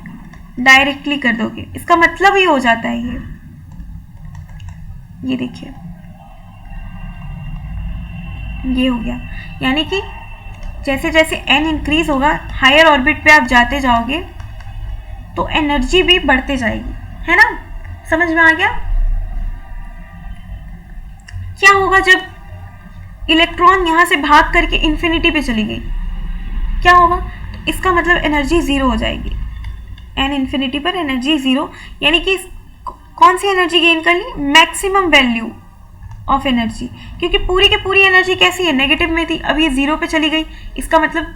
डायरेक्टली कर दोगे। इसका मतलब ही हो जाता है ये देखिए, ये हो गया। यानी कि जैसे जैसे एन इंक्रीज होगा, हायर ऑर्बिट पे आप जाते जाओगे तो एनर्जी भी बढ़ते जाएगी, है ना। समझ में आ गया? क्या होगा जब इलेक्ट्रॉन यहां से भाग करके इंफिनिटी पे चली गई? क्या होगा? तो इसका मतलब एनर्जी जीरो हो जाएगी। एन इंफिनिटी पर एनर्जी जीरो, यानी कि कौन सी एनर्जी गेन कर ली? मैक्सिमम वैल्यू ऑफ एनर्जी, क्योंकि पूरी की पूरी एनर्जी कैसी है? नेगेटिव में थी, अब ये जीरो पे चली गई। इसका मतलब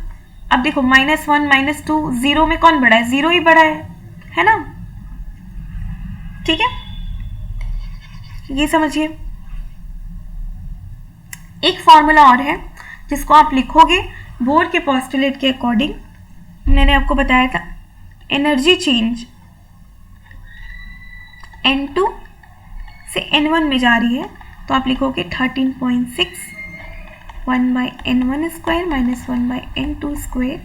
अब देखो -1 -2 जीरो में कौन बढ़ा है? जीरो ही बढ़ा है ना। ठीक है, ये समझिए। एक फॉर्मूला और है जिसको आप लिखोगे बोर के पोस्टुलेट के अकॉर्डिंग। मैंने आपको बताया था एनर्जी चेंज N2 से N1 में जा रही है, तो आप लिखोगे 13.6 1/N1 स्क्वायर -1/N2 स्क्वायर,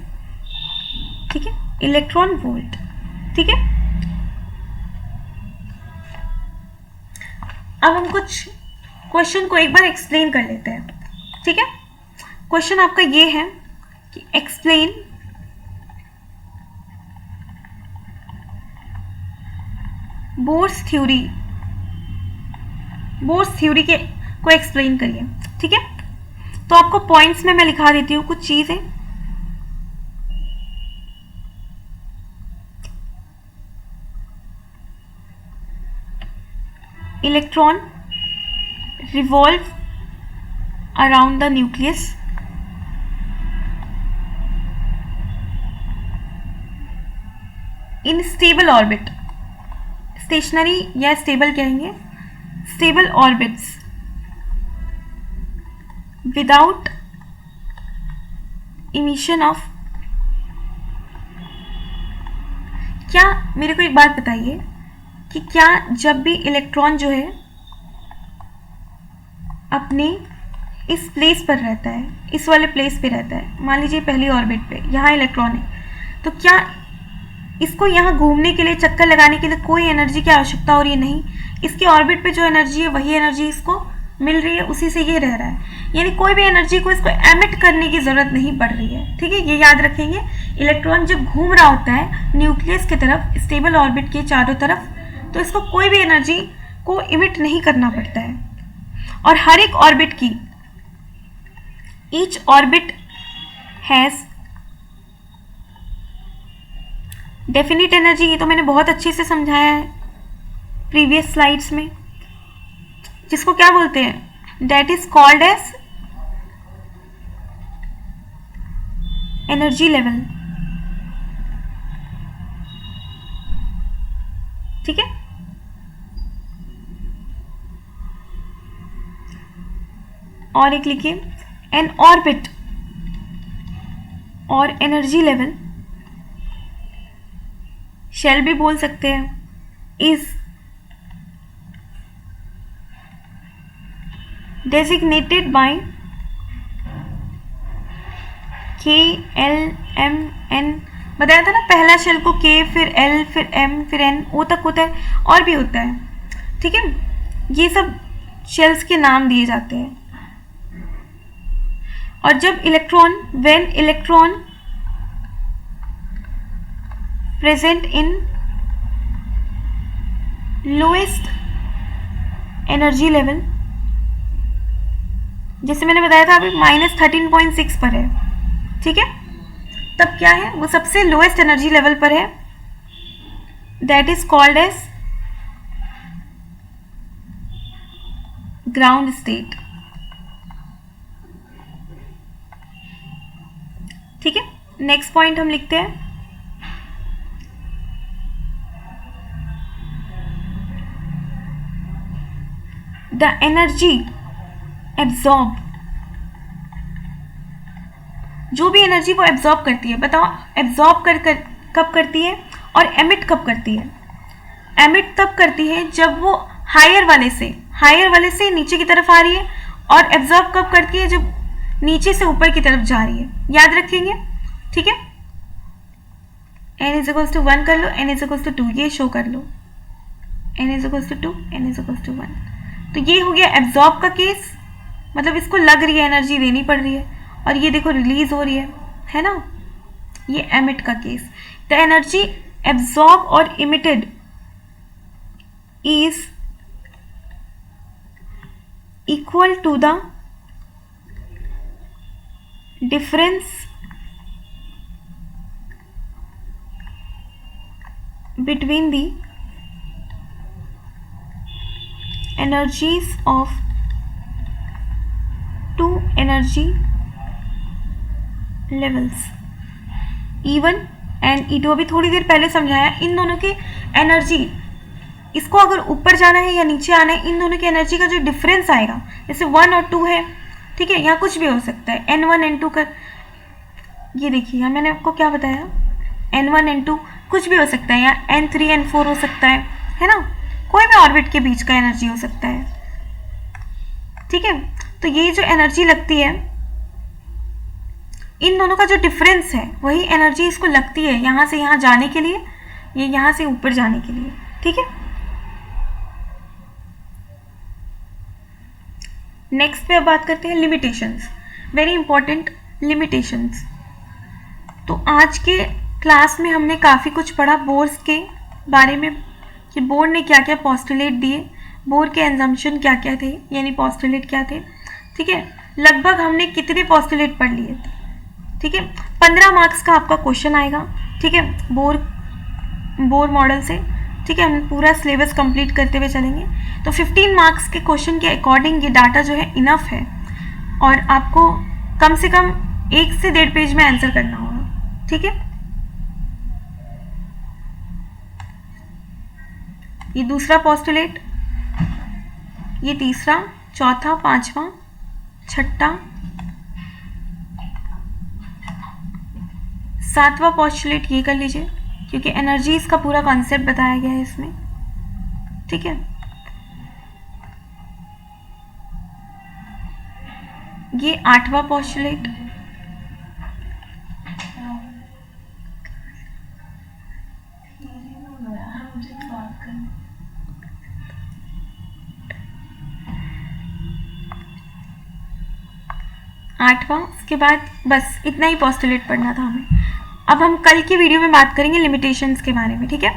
ठीक है, इलेक्ट्रॉन वोल्ट। ठीक है, अब हम कुछ क्वेश्चन को एक बार एक्सप्लेन कर लेते हैं। ठीक है, क्वेश्चन आपका ये है कि एक्सप्लेन बोर्स थ्योरी के को एक्सप्लेन करिए। ठीक है, तो आपको पॉइंट्स में मैं लिखा देती हूँ कुछ चीजें। Electron revolve around the nucleus in stable orbit, stationary या stable कहेंगे, stable orbits without emission of। क्या, मेरे को एक बात बताइए कि क्या जब भी इलेक्ट्रॉन जो है अपने इस प्लेस पर रहता है, इस वाले प्लेस पे रहता है, मान लीजिए पहली ऑर्बिट पे, यहाँ इलेक्ट्रॉन है, तो क्या इसको यहाँ घूमने के लिए, चक्कर लगाने के लिए कोई एनर्जी की आवश्यकता हो रही है? नहीं। इसकी ऑर्बिट पे जो एनर्जी है वही एनर्जी इसको मिल रही है, उसी से ये रह रहा है, यानी कोई भी एनर्जी को इसको एमिट करने की जरूरत नहीं पड़ रही है। ठीक है, ये याद रखेंगे। इलेक्ट्रॉन जब घूम रहा होता है न्यूक्लियस की तरफ, स्टेबल ऑर्बिट के चारों तरफ, तो इसको कोई भी एनर्जी को इमिट नहीं करना पड़ता है। और हर एक ऑर्बिट की, each orbit has definite energy. ये तो मैंने बहुत अच्छे से समझाया है प्रीवियस स्लाइड्स में, जिसको क्या बोलते हैं? That is called as energy level. ठीक है, और एक लिखिए, एन ऑर्बिट और एनर्जी लेवल शेल भी बोल सकते हैं, is designated by K L M N। बताया था ना, पहला शेल को K, फिर L, फिर M, फिर N, O तक होता है, और भी होता है। ठीक है, ये सब शेल्स के नाम दिए जाते हैं। और जब electron, when electron present in lowest energy level, जैसे मैंने बताया था अभी -13.6 पर है, ठीक है, तब क्या है, वो सबसे लोएस्ट एनर्जी लेवल पर है, that is called as ground state. ठीक है, नेक्स्ट पॉइंट हम लिखते हैं, द एनर्जी एब्जॉर्ब, जो भी एनर्जी वो एब्जॉर्ब करती है, बताओ एब्जॉर्ब कब करती है और एमिट कब करती है? एमिट तब करती है जब वो हायर वाले से नीचे की तरफ आ रही है, और एब्जॉर्ब कब करती है जब नीचे से ऊपर की तरफ जा रही है। याद रखेंगे, ठीक है। n = 1 कर लो, n = 2, ये शो कर लो, n = 2, n = 1। तो ये हो गया एब्जॉर्ब का केस, मतलब इसको लग रही है एनर्जी देनी पड़ रही है, और ये देखो रिलीज हो रही है ना। ये एमिट का केस, द एनर्जी एब्जॉर्ब और emitted is equal to the difference between the energies of two energy levels E1 and E2। अभी थोड़ी देर पहले समझाया, इन दोनों की एनर्जी, इसको अगर ऊपर जाना है या नीचे आना है, इन दोनों की एनर्जी का जो डिफरेंस आएगा, जैसे 1 और 2 है, ठीक है, यहाँ कुछ भी हो सकता है, N1 N2 का, ये देखिए यहाँ मैंने आपको क्या बताया, N1 N2 कुछ भी हो सकता है, या N3 N4 हो सकता है ना, कोई भी ऑर्बिट के बीच का एनर्जी हो सकता है, ठीक है। तो ये जो एनर्जी लगती है, इन दोनों का जो डिफरेंस है, वही एनर्जी इसको लगती है यहाँ से यहाँ जाने के लिए, ये यहाँ से ऊपर जाने के लिए, ठीक है। नेक्स्ट पे अब बात करते हैं लिमिटेशंस, वेरी इंपॉर्टेंट लिमिटेशंस। तो आज के क्लास में हमने काफ़ी कुछ पढ़ा बोर्स के बारे में, कि बोर ने क्या क्या पोस्टुलेट दिए, बोर के एजम्पशन क्या क्या थे, यानी पोस्टुलेट क्या थे, ठीक है। लगभग हमने कितने पोस्टुलेट पढ़ लिए, ठीक है। 15 मार्क्स का आपका क्वेश्चन आएगा, ठीक है, बोर मॉडल से, ठीक है। हम पूरा सिलेबस कंप्लीट करते हुए चलेंगे, तो 15 मार्क्स के क्वेश्चन के अकॉर्डिंग ये डाटा जो है इनफ है, और आपको कम से कम 1 से 1.5 पेज में आंसर करना होगा, ठीक है। ये दूसरा पोस्टुलेट, ये तीसरा, चौथा, पांचवा, छठा, सातवां पोस्टुलेट ये कर लीजिए, क्योंकि एनर्जीज का पूरा कॉन्सेप्ट बताया गया है इसमें, ठीक है। ये 8वां पोस्टुलेट, उसके बाद बस इतना ही पोस्टुलेट पढ़ना था हमें। अब हम कल की वीडियो में बात करेंगे लिमिटेशंस के बारे में, ठीक है।